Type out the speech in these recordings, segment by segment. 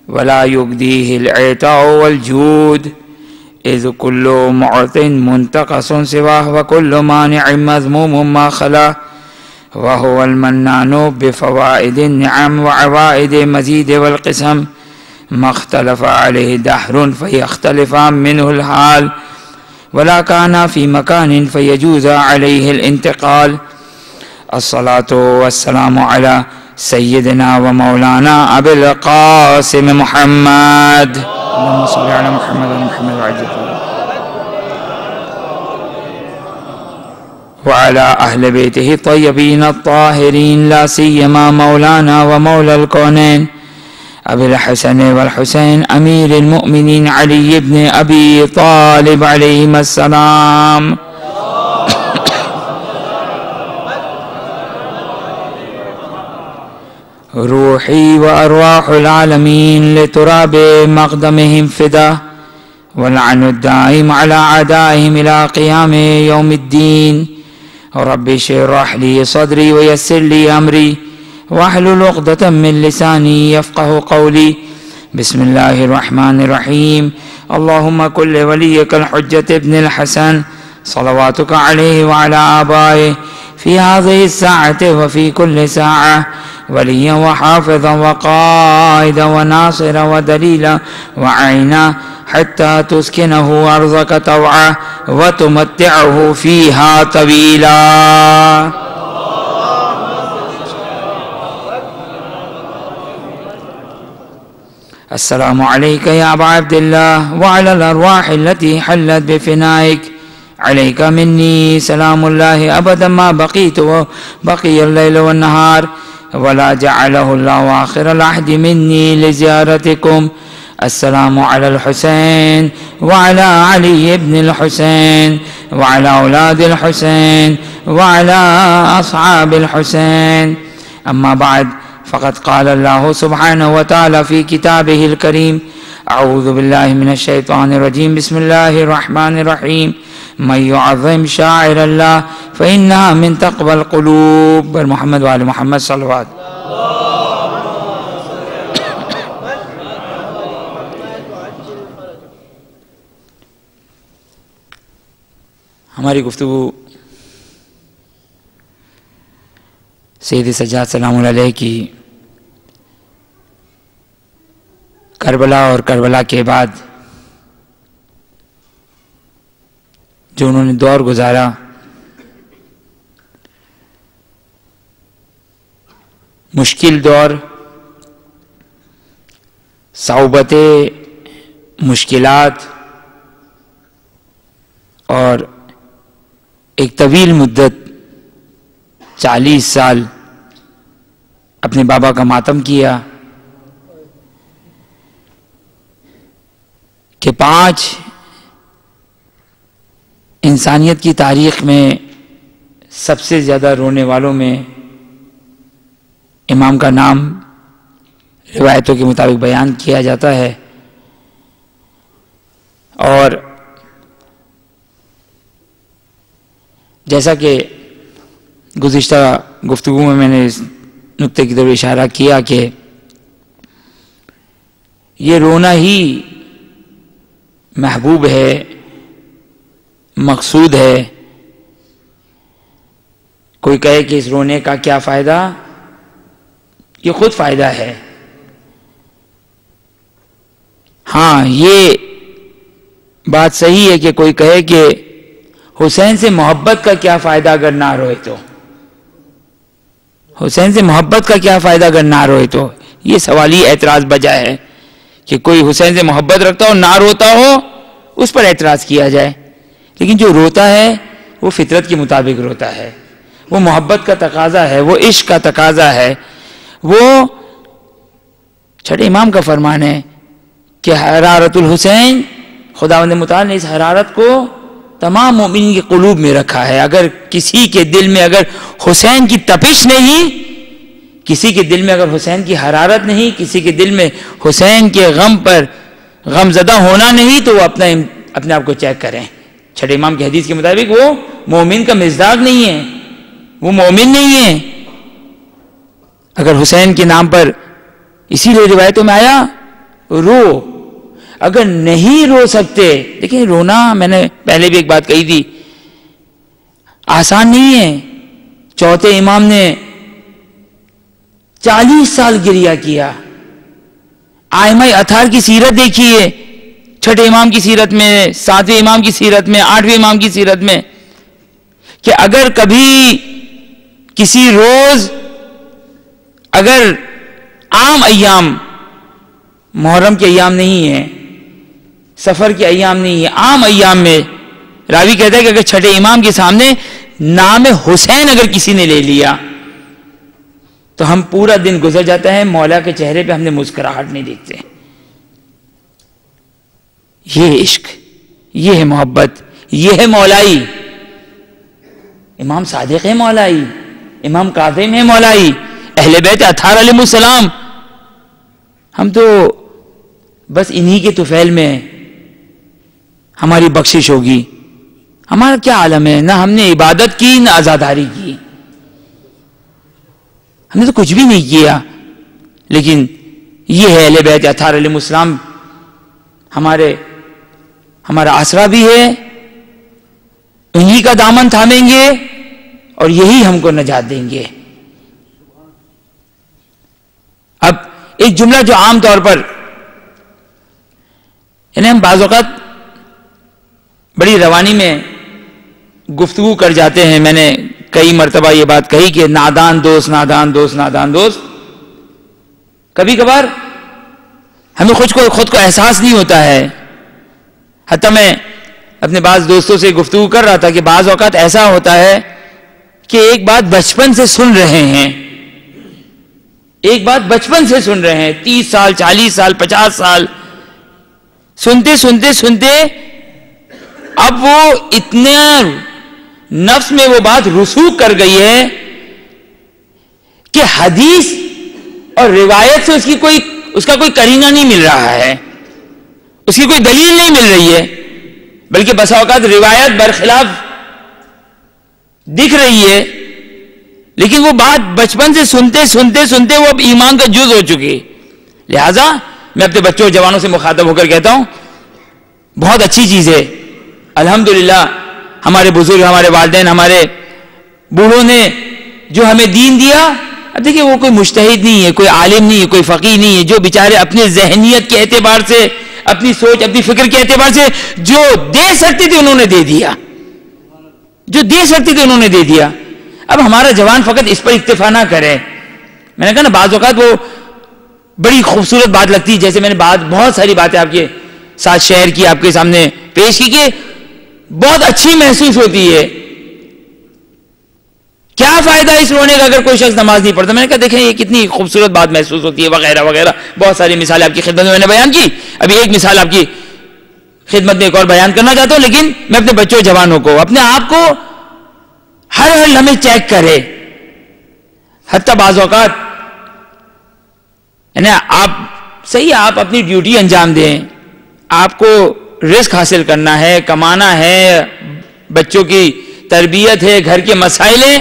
ولا يبديه العطاء والجود إذ كل معط منتقص سواه وكل مانع مذموم ما خلا وهو المنان بفوائد النعم وعوائد مزيد والقسم ما اختلف عليه دهر فيختلف منه الحال ولا كان في مكان فيجوز عليه الانتقال. الصلاة والسلام على سيدنا ومولانا أبي القاسم محمد اللهم صل على محمد ومحمد وعلى أهل بيته الطيبين الطاهرين لا سيما مولانا ومولى الكونين أبي الحسن والحسين أمير المؤمنين علي بن أبي طالب عليهما السلام. روحي وأرواح العالمين لتراب مقدمهم فدا واللعن الدائم على أعدائهم إلى قيام يوم الدين. ربي اشرح لي صدري ويسر لي أمري واحلل عقدة من لساني يفقه قولي. بسم الله الرحمن الرحيم. اللهم كن لوليك الحجة ابن الحسن صلواتك عليه وعلى آبائه في هذه الساعة وفي كل ساعة وليا وحافظا وقائدا وناصرا ودليلا وعينا حتى تسكنه أرضك طوعا وتمتعه فيها طويلا. السلام عليك يا أبا عبد الله وعلى الأرواح التي حلت بفنائك. عليك مني سلام الله أبدا ما بقيت وبقي الليل والنهار ولا جعله الله آخر العهد مني لزيارتكم. السلام على الحسين وعلى علي بن الحسين وعلى أولاد الحسين وعلى أصحاب الحسين. أما بعد فقد قال الله سبحانه وتعالى في كتابه الكريم أعوذ بالله من الشيطان الرجيم بسم الله الرحمن الرحيم من يعظم شاعر الله فإنها من تقوى القلوب. محمد وآل محمد صلوات. ہماری گفتگو سید سجاد سلام اللہ علیہ کی کربلا اور کربلا کے بعد جو انہوں نے دور گزارا مشکل دور، صعوبت مشکلات اور ایک طویل مدت 40 سال اپنے بابا کا ماتم کیا کہ 5 انسانیت کی تاریخ میں سب سے زیادہ رونے والوں میں امام کا نام روایتوں کے مطابق بیان کیا جاتا ہے. اور جیسا کہ گزشتہ گفتگو میں نے اس نقطے کی طرف اشارہ کیا کہ یہ رونا ہی محبوب ہے، مقصود ہے. کوئی کہے کہ اس رونے کا کیا فائدہ، یہ خود فائدہ ہے. ہاں یہ بات صحیح ہے کہ کوئی کہے کہ حسین سے محبت کا کیا فائدہ اگر نہ روئے تو، حسین سے محبت کا کیا فائدہ اگر نہ روئے تو. یہ سوالی اعتراض بجا ہے کہ کوئی حسین سے محبت رکھتا ہو نہ روتا ہو اس پر اعتراض کیا جائے. لیکن جو روتا ہے وہ فطرت کے مطابق روتا ہے، وہ محبت کا تقاضا ہے، وہ عشق کا تقاضا ہے. وہ چھٹے امام کا فرمان ہے کہ حرارت الحسین، خداوند متعال نے اس حرارت کو تمام مومنین کے قلوب میں رکھا ہے. اگر کسی کے دل میں اگر حسین کی تپش نہیں، کسی کے دل میں اگر حسین کی حرارت نہیں، کسی کے دل میں حسین کے غم پر غم زدہ ہونا نہیں، تو وہ اپنے آپ کو چیک کریں. چھٹے امام کی حدیث کے مطابق وہ مومن کا مزداق نہیں ہے، وہ مومن نہیں ہے. اگر حسین کے نام پر، اسی لیے روایتوں میں آیا رو. اگر نہیں رو سکتے، دیکھیں رونا میں نے پہلے بھی ایک بات کہی تھی، آسان نہیں ہے. چوتھے امام نے 40 سال گریہ کیا. ائمہ اطہار کی سیرت دیکھیے، چھٹے امام کی سیرت میں، 7ویں امام کی سیرت میں، 8ویں امام کی سیرت میں، کہ اگر کبھی کسی روز، اگر عام ایام، محرم کے ایام نہیں ہے، سفر کے ایام نہیں ہے، عام ایام میں راوی کہتا ہے کہ اگر چھٹے امام کے سامنے نام حسین اگر کسی نے لے لیا تو ہم پورا دن گزر جاتا ہے، مولا کے چہرے پہ ہم نے مسکراہٹ نہیں دیکھتے. یہ عشق، یہ ہے محبت، یہ ہے مولائی. امام صادق ہے مولائی، امام کاظم ہے مولائی، اہل بیت اطہار علیہ السلام. ہم تو بس انہی کے طفیل میں ہماری بخشش ہوگی. ہمارا کیا عالم ہے، نہ ہم نے عبادت کی نہ عزاداری کی، ہم نے تو کچھ بھی نہیں کیا. لیکن یہ ہے اہل بیت اطہار علیہ السلام، ہمارا آسرا بھی ہے، انہی کا دامن تھامیں گے اور یہی ہم کو نجات دیں گے. اب ایک جملہ جو عام طور پر یعنی ہم بعض اوقات بڑی روانی میں گفتگو کر جاتے ہیں. میں نے کئی مرتبہ یہ بات کہی کہ نادان دوست، نادان دوست، نادان دوست. کبھی کبھار ہمیں خود کو احساس نہیں ہوتا ہے. حتیٰ میں اپنے بعض دوستوں سے گفتگو کر رہا تھا کہ بعض اوقات ایسا ہوتا ہے کہ ایک بات بچپن سے سن رہے ہیں، ایک بات بچپن سے سن رہے ہیں، 30 سال 40 سال 50 سال سنتے سنتے سنتے اب وہ اتنا نفس میں وہ بات رسوخ کر گئی ہے کہ حدیث اور روایت سے اس کا کوئی قرینہ نہیں مل رہا ہے، اس کی کوئی دلیل نہیں مل رہی ہے، بلکہ بسا اوقات روایت برخلاف دکھ رہی ہے. لیکن وہ بات بچپن سے سنتے سنتے سنتے وہ اب ایمان کا جز ہو چکی. لہذا میں اپنے بچوں جوانوں سے مخاطب ہو کر کہتا ہوں، بہت اچھی چیز ہے الحمدللہ، ہمارے بزرگ، ہمارے والدین، ہمارے بوڑھوں نے جو ہمیں دین دیا. اب دیکھیں وہ کوئی مجتہد نہیں ہے، کوئی عالم نہیں ہے، کوئی فقیہ نہیں ہے، جو بیچارے اپنے ذہنیت کے اعتبار سے، اپنی سوچ، اپنی فکر کے اعتبار سے جو دے سکتے تھے انہوں نے دے دیا، جو دے سکتے تھے انہوں نے دے دیا. اب ہمارا جوان فقط اس پر اکتفا نہ کرے. میں نے کہا نا بعض اوقات وہ بڑی خوبصورت بات لگتی ہے، جیسے میں نے بہت ساری باتیں آپ کے ساتھ شیئر کی، آپ کے سامنے پیش کی، کہ بہت اچھی محسوس ہوتی ہے. کیا فائدہ اس رونے کا اگر کوئی شخص نماز نہیں پڑھتا؟ میں نے کہا دیکھیں یہ کتنی خوبصورت بات محسوس ہوتی ہے، وغیرہ وغیرہ. بہت ساری مثالیں آپ کی خدمت میں میں نے بیان کی. ابھی ایک مثال آپ کی خدمت میں ایک اور بیان کرنا چاہتا ہوں. لیکن میں اپنے بچوں جوانوں کو، اپنے آپ کو ہر لمحے چیک کرے. حتیٰ بعض اوقات یعنی آپ صحیح، آپ اپنی ڈیوٹی انجام دیں، آپ کو رزق حاصل کرنا ہے، کمانا ہے، بچوں کی تربیت ہے، گھر کے مسائل ہیں.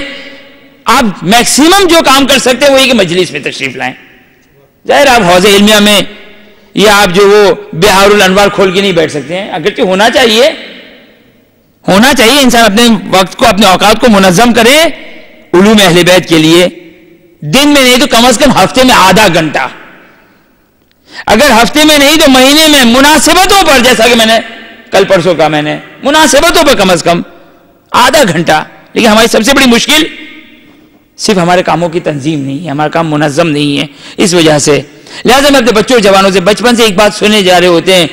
آپ میکسیمم جو کام کر سکتے ہیں وہ یہ کہ مجلس میں تشریف لائیں. ظاہر آپ حوض علمیہ میں یا آپ جو وہ بہار الانوار کھول کے نہیں بیٹھ سکتے ہیں، اگرچہ ہونا چاہیے انسان اپنے وقت کو، اپنے اوقات کو منظم کرے علوم اہل بیت کے لیے. دن میں نہیں تو کم از کم ہفتے میں آدھا گھنٹہ، اگر ہفتے میں نہیں تو مہینے میں مناسبتوں پر، جیسا کہ میں نے کل پرسوں کا، میں نے مناسبتوں پر کم از کم آدھا گھنٹہ. لیکن ہماری سب سے بڑی مشکل صرف ہمارے کاموں کی تنظیم نہیں ہے، ہمارا کام منظم نہیں ہے. اس وجہ سے لہذا میں اپنے بچوں جوانوں سے بچپن سے ایک بات سنے جا رہے ہوتے ہیں،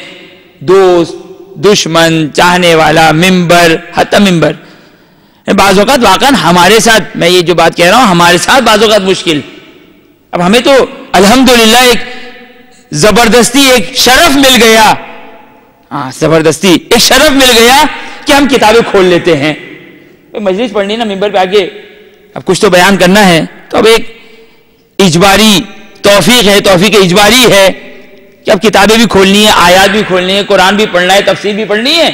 دوست، دشمن، چاہنے والا، ممبر، حتی ممبر. بعض اوقات واقعا ہمارے ساتھ، میں یہ جو بات کہہ رہا ہوں ہمارے ساتھ بعض اوقات مشکل. اب ہمیں تو الحمدللہ ایک زبردستی ایک شرف مل گیا، زبردستی ایک شرف مل گیا کہ ہم کتابیں کھول لیتے ہیں. مجلس پڑھنی نا، ممبر پہ آگے اب کچھ تو بیان کرنا ہے، تو اب ایک اجباری توفیق ہے، توفیق اجباری ہے کہ اب کتابیں بھی کھولنی ہے، آیات بھی کھولنی ہے، قرآن بھی پڑھنا ہے، تفسیر بھی پڑھنی ہے.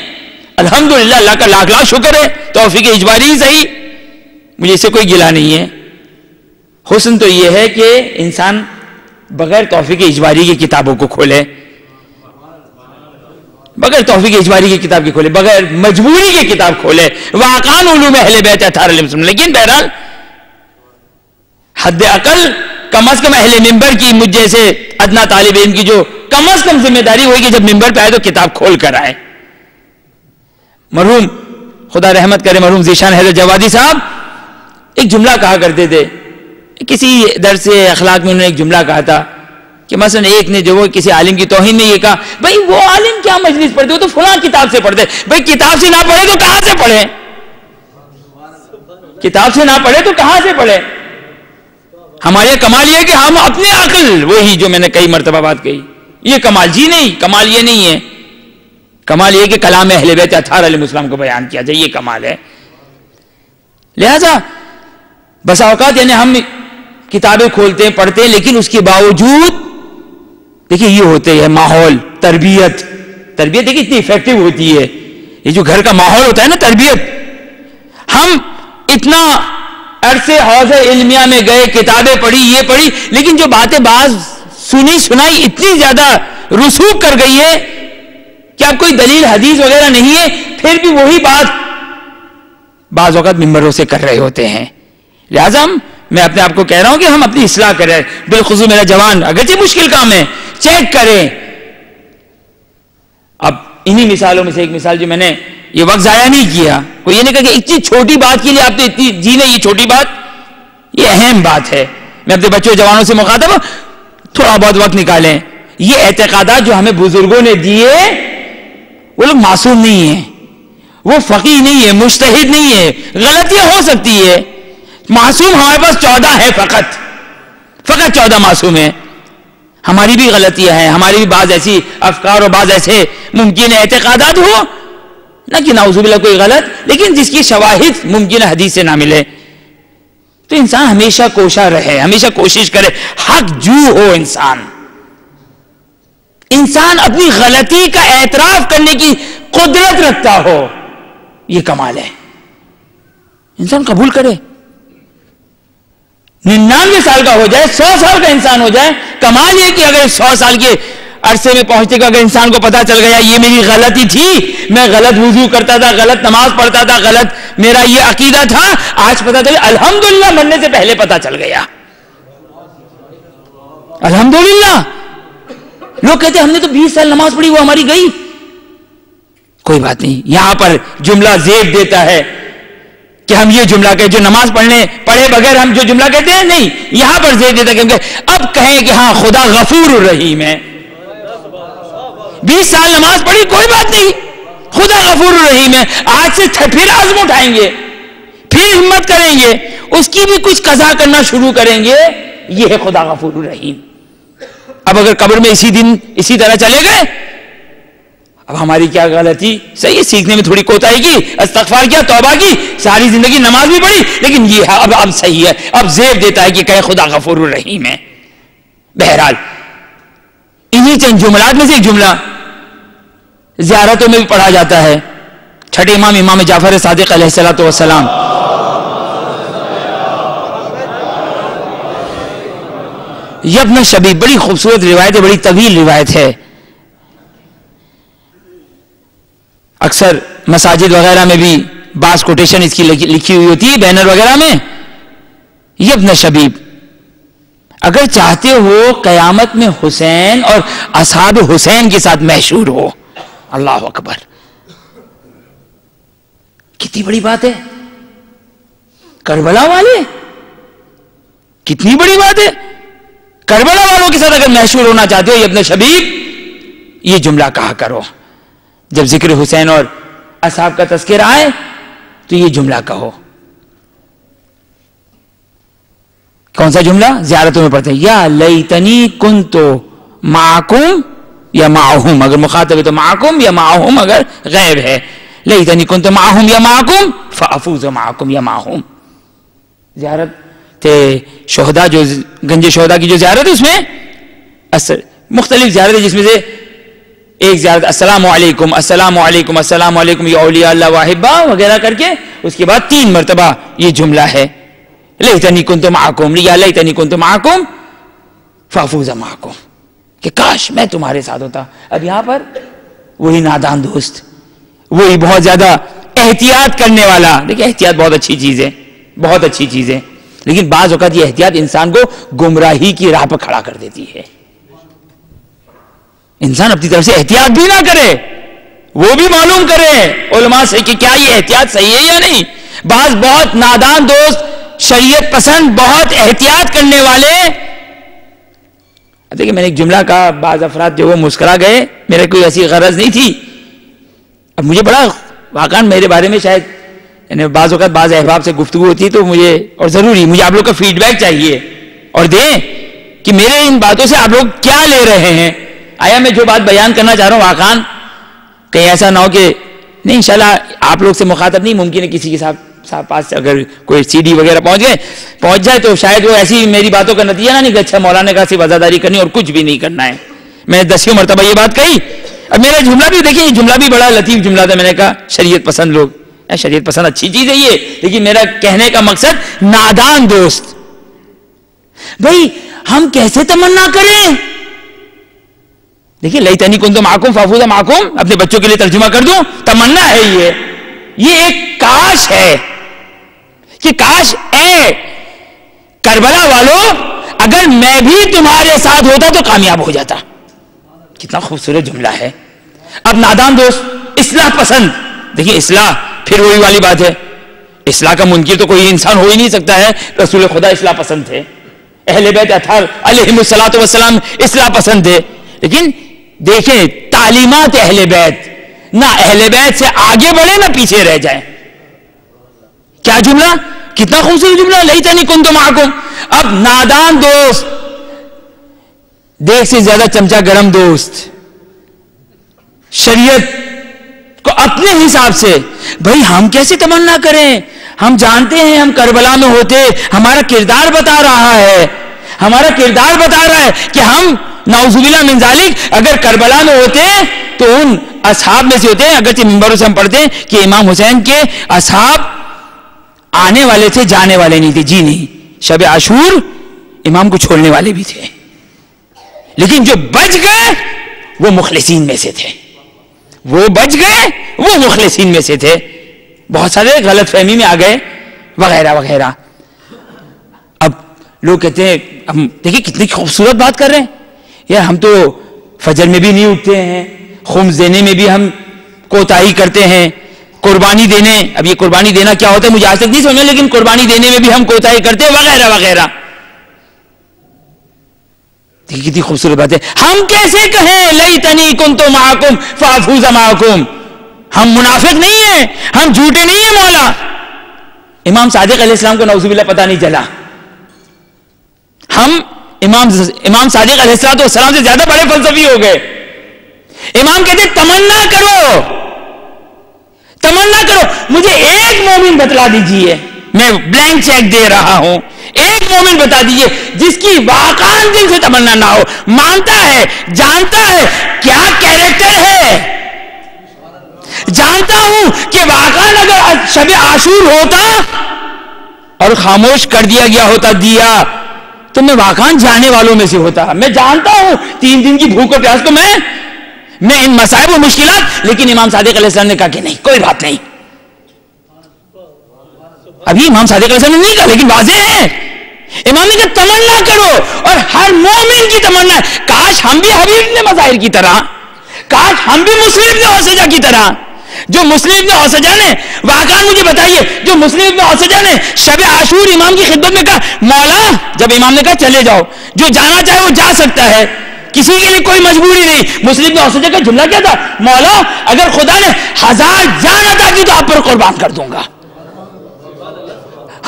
الحمدللہ اللہ کا لاکھ لاکھ شکر ہے، توفیق اجباری ہی صحیح، مجھے اس سے کوئی گلہ نہیں ہے. حسن تو یہ ہے کہ انسان بغیر توفیق اجباری کی کتابوں کو کھولے. بغیر توفیق اجباری کی کتاب کے کھولے, بغیر مجبوری کی کتاب کھولے, واقعان علوم اہل بیت اطہار علیہ السلام. لیکن بہرحال حد عقل کم از کم اہل ممبر کی, مجھ جیسے ادنا طالب علم کی جو کم از کم ذمہ داری ہوئی کہ جب ممبر پہ آئے تو کتاب کھول کر آئے. مرحوم خدا رحمت کرے مرحوم ذیشان حیدر جوادی صاحب ایک جملہ کہا کرتے تھے, کسی درس اخلاق میں انہوں نے ایک جملہ کہا تھا کہ مثلا ایک نے جو وہ کسی عالم کی توہین میں یہ کہا, بھائی وہ عالم کیا مجلس پڑھتے, وہ تو فلاں کتاب سے پڑھتے. بھائی کتاب سے نہ پڑھے تو کہاں سے پڑھے, کتاب سے نہ پڑھے تو کہاں سے پڑھے. ہمارے کمال یہ ہے کہ ہم اپنے عقل, وہی جو میں نے کئی مرتبہ بات کہی, یہ کمال جی نہیں, کمال یہ نہیں ہے. کمال یہ کہ کلام اہل بیت اطہار علیہ السلام کو بیان کیا جائے, یہ کمال ہے. لہذا بسا اوقات یعنی ہم کتابیں کھولتے ہیں پڑھتے ہیں, لیکن اس کے باوجود دیکھیں یہ ہوتے ہیں ماحول, تربیت دیکھیں اتنی افیکٹو ہوتی ہے. یہ جو گھر کا ماحول ہوتا ہے نا, تربیت. ہم اتنا عرصے حوض علمیہ میں گئے, کتابیں پڑھی, یہ پڑھی, لیکن جو باتیں بعض سنی سنائی اتنی زیادہ رسوخ کر گئی ہے کہ اب کوئی دلیل حدیث وغیرہ نہیں ہے, پھر بھی وہی بات بعض اوقات ممبروں سے کر رہے ہوتے ہیں. لہذا میں اپنے آپ کو کہہ رہا ہوں کہ ہم اپنی اصلاح کریں. بالخصوص میرا جوان, اگرچہ مشکل کام ہے, چیک کریں. اب انہی مثالوں میں سے ایک مثال جو میں نے, یہ وقت ضائع نہیں کیا, کوئی یہ نہیں کہا کہ اتنی چھوٹی بات کے لیے آپ تو اتنی جی نہیں, یہ چھوٹی بات, یہ اہم بات ہے. میں اپنے بچوں جوانوں سے مخاطب ہوں, تھوڑا بہت وقت نکالیں. یہ اعتقادات جو ہمیں بزرگوں نے دیے وہ لوگ معصوم نہیں ہیں, وہ فقیہ نہیں ہے, مجتہد نہیں ہے, غلطیاں ہو سکتی ہے. معصوم ہمارے پاس 14 ہے, فقط 14 معصوم ہیں. ہماری بھی غلطیاں ہیں, ہماری بھی بعض ایسی افکار اور بعض ایسے ممکن اعتقادات ہو, نہ کہ نعوذ باللہ کوئی غلط, لیکن جس کی شواہد ممکن حدیث سے نہ ملے. تو انسان ہمیشہ کوشاں رہے, ہمیشہ کوشش کرے, حق جو ہو. انسان اپنی غلطی کا اعتراف کرنے کی قدرت رکھتا ہو, یہ کمال ہے. انسان قبول کرے, 99 سال کا ہو جائے, 100 سال کا انسان ہو جائے, کمال یہ کہ اگر 100 سال کے عرصے میں پہنچتے کہ اگر انسان کو پتا چل گیا یہ میری غلطی تھی, میں غلط وضو کرتا تھا, غلط نماز پڑھتا تھا, غلط میرا یہ عقیدہ تھا, آج پتا چلا, الحمدللہ مرنے سے پہلے پتا چل گیا, الحمدللہ. لوگ کہتے ہیں ہم نے تو 20 سال نماز پڑھی, وہ ہماری گئی. کوئی بات نہیں, یہاں پر جملہ زیب دیتا ہے کہ ہم یہ جملہ کہیں, جو نماز پڑھے بغیر ہم جو جملہ کہتے ہیں نہیں, یہاں پر زیب دیتا ہے کہ اب کہیں کہ ہاں خدا غفور الرحیم ہے. 20 سال نماز پڑھی, کوئی بات نہیں, خدا غفور الرحیم ہے. آج سے پھر عزم اٹھائیں گے, پھر ہمت کریں گے, اس کی بھی کچھ قضا کرنا شروع کریں گے. یہ ہے خدا غفور الرحیم. اب اگر قبر میں اسی دن اسی طرح چلے گئے, اب ہماری کیا غلطی, صحیح ہے, سیکھنے میں تھوڑی کوتاہی کی, استغفار کیا, توبہ کی, ساری زندگی نماز بھی پڑھی, لیکن یہ اب صحیح ہے, اب زیب دیتا ہے کہ کہیں خدا غفور الرحیم ہے. بہرحال انہی چند جملات میں سے ایک جملہ زیارتوں میں بھی پڑھا جاتا ہے. چھٹے امام جعفر صادق علیہ الصلوۃ والسلام, یبن شبیب, بڑی خوبصورت روایت ہے, بڑی طویل روایت ہے. اکثر مساجد وغیرہ میں بھی بعض کوٹیشن اس کی لکھی ہوئی ہوتی ہے, بینر وغیرہ میں. یبن شبیب, اگر چاہتے ہو قیامت میں حسین اور اصحاب حسین کے ساتھ محشور ہو. اللہ اکبر, کتنی بڑی بات ہے. کربلا والے, کتنی بڑی بات ہے. کربلا والوں کے ساتھ اگر محشور ہونا چاہتے ہو ابن شبیب, یہ جملہ کہا کرو. جب ذکر حسین اور اصحاب کا تذکرہ آئے تو یہ جملہ کہو. کون سا جملہ زیارتوں میں پڑھتے ہیں؟ یا لیتنی کنتو معکم یا معہم, اگر مخاطب ہے تو معکم, یا معہم اگر غیب ہے. لیتنی کنتو معہم یا معکم فافوز معکم یا معہم. زیارت تھے شہداء, جو گنج شہداء کی جو زیارت ہے, اس میں مختلف زیارت ہے, جس میں سے ایک زیارت السلام علیکم السلام علیکم السلام علیکم یا اولیاء اللہ واحبہ وغیرہ کر کے, اس کے بعد 3 مرتبہ یہ جملہ ہے لیتنی کنت معکم, یا لیتنی کنت معکم فافوز معکم, کہ کاش میں تمہارے ساتھ ہوتا. اب یہاں پر وہی نادان دوست، وہی بہت زیادہ احتیاط کرنے والا. دیکھیں احتیاط بہت اچھی چیز ہے، بہت اچھی چیز ہے، لیکن بعض اوقات یہ احتیاط انسان کو گمراہی کی راہ پر کھڑا کر دیتی ہے. انسان اپنی طرف سے احتیاط بھی نہ کرے، وہ بھی معلوم کرے علماء سے کہ کیا یہ احتیاط صحیح ہے یا نہیں. بعض بہت نادان دوست، شریعت پسند، بہت احتیاط کرنے والے. دیکھیں میں نے ایک جملہ کہا، بعض افراد جو وہ مسکرا گئے، میرے کوئی ایسی غرض نہیں تھی. اب مجھے بڑا واقعا میرے بارے میں شاید یعنی بعض اوقات بعض احباب سے گفتگو ہوتی ہے تو مجھے، اور ضروری مجھے آپ لوگ کا فیڈ بیک چاہیے اور دیں کہ میرے ان باتوں سے آپ لوگ کیا لے رہے ہیں. آیا میں جو بات بیان کرنا چاہ رہا ہوں واقعا کہیں ایسا نہ ہو کہ نہیں، انشاءاللہ آپ لوگ سے مخاطب نہیں، ممکن ہے کسی کے ساتھ پاس اگر کوئی سی ڈی وغیرہ پہنچ جائے تو شاید وہ ایسی میری باتوں کا نتیجہ نہ نکلے اچھا مولانا کا صرف وزاداری کرنی اور کچھ بھی نہیں کرنا ہے. میں نے 10 مرتبہ یہ بات کہی. اب میرا جملہ بھی دیکھیں، یہ جملہ بھی بڑا لطیف جملہ تھا. میں نے کہا شریعت پسند لوگ، شریعت پسند اچھی چیز ہے یہ، لیکن میرا کہنے کا مقصد نادان دوست. بھائی ہم کیسے تمنا کریں؟ دیکھیے لیتنی کنت معکم فافوز معکم، اپنے بچوں کے لیے ترجمہ کر دوں، تمنا ہے یہ ایک کاش ہے کہ کاش اے کربلا والو اگر میں بھی تمہارے ساتھ ہوتا تو کامیاب ہو جاتا. کتنا خوبصورت جملہ ہے. اب نادان دوست، اصلاح پسند. دیکھیے اصلاح پھر وہی والی بات ہے، اصلاح کا منکر تو کوئی انسان ہو ہی نہیں سکتا ہے. رسول خدا اصلاح پسند تھے، اہل بیت اطہار علیہم الصلوۃ والسلام اصلاح پسند تھے. لیکن دیکھیں تعلیمات اہل بیت، نہ اہل بیت سے آگے بڑھے نہ پیچھے رہ جائیں. کیا جملہ، کتنا خوبصورت جملہ، لیتنی کنت معکم. اب نادان دوست، دیکھ سے زیادہ چمچہ گرم دوست، شریعت کو اپنے حساب سے. بھائی ہم کیسے تمنا کریں؟ ہم جانتے ہیں ہم کربلا میں ہوتے، ہمارا کردار بتا رہا ہے، ہمارا کردار بتا رہا ہے کہ ہم نعوذ باللہ من ذالک اگر کربلا میں ہوتے تو ان اصحاب میں سے ہوتے. اگرچہ ممبروں سے ہم پڑھتے ہیں کہ امام حسین کے اصحاب آنے والے تھے، جانے والے نہیں تھے. جی نہیں، شب عاشور امام کو چھوڑنے والے بھی تھے، لیکن جو بچ گئے وہ مخلصین میں سے تھے. وہ بچ گئے، وہ مخلصین میں سے تھے. بہت سارے غلط فہمی میں آ گئے وغیرہ وغیرہ. اب لوگ کہتے ہیں، ہم دیکھیں کتنی خوبصورت بات کر رہے ہیں یار، ہم تو فجر میں بھی نہیں اٹھتے ہیں، خمس دینے میں بھی ہم کوتاہی کرتے ہیں، قربانی دینے، اب یہ قربانی دینا کیا ہوتا ہے مجھے آج تک نہیں سمجھا، لیکن قربانی دینے میں بھی ہم کوتاہی کرتے ہیں وغیرہ وغیرہ. کتنی خوبصورت بات ہے. ہم کیسے کہیں لیتنی کنت معکم فافوز معکم؟ ہم منافق نہیں ہیں، ہم جھوٹے نہیں ہیں مولا. امام صادق علیہ السلام کو نعوذ باللہ پتہ نہیں چلا. ہم امام صادق علیہ السلام سے زیادہ بڑے فلسفی ہو گئے. امام کہتے تمنا کرو، تمنا کرو. مجھے ایک مومن بتلا دیجئے، میں بلینک چیک دے رہا ہوں، ایک مومن بتا دیجئے جس کی واقعاً دل سے تمنا نہ ہو، مانتا ہے، جانتا ہے کیا کیریکٹر ہے، جانتا ہوں کہ واقعاً اگر شب عاشور ہوتا اور خاموش کر دیا گیا ہوتا دیا تو میں واقعاً جانے والوں میں سے ہوتا. میں جانتا ہوں 3 دن کی بھوک اور پیاس کو میں ان مصائب و مشکلات، لیکن امام صادق علیہ السلام نے کہا کہ نہیں، کوئی بات نہیں. ابھی امام صادق علیہ السلام نے نہیں کہا، لیکن واضح ہے. امام نے کہا تمنا کرو، اور ہر مومن کی تمنا ہے کاش ہم بھی حبیب ابن مظاہر کی طرح، کاش ہم بھی مسلم ابن اوسجہ کی طرح. جو مسلم ابن اوسجہ نے واقعا مجھے بتائیے، جو مسلم ابن اوسجہ نے شب عاشور امام کی خدمت میں کہا مولا، جب امام نے کہا چلے جاؤ، جو جانا چاہے وہ جا سکتا ہے، کسی کے لیے کوئی مجبوری نہیں. مسلم ابن اوسجہ کا جملہ کیا تھا؟ مولا اگر خدا نے 1000 جان عطا کی تو آپ پر قربان کر دوں گا.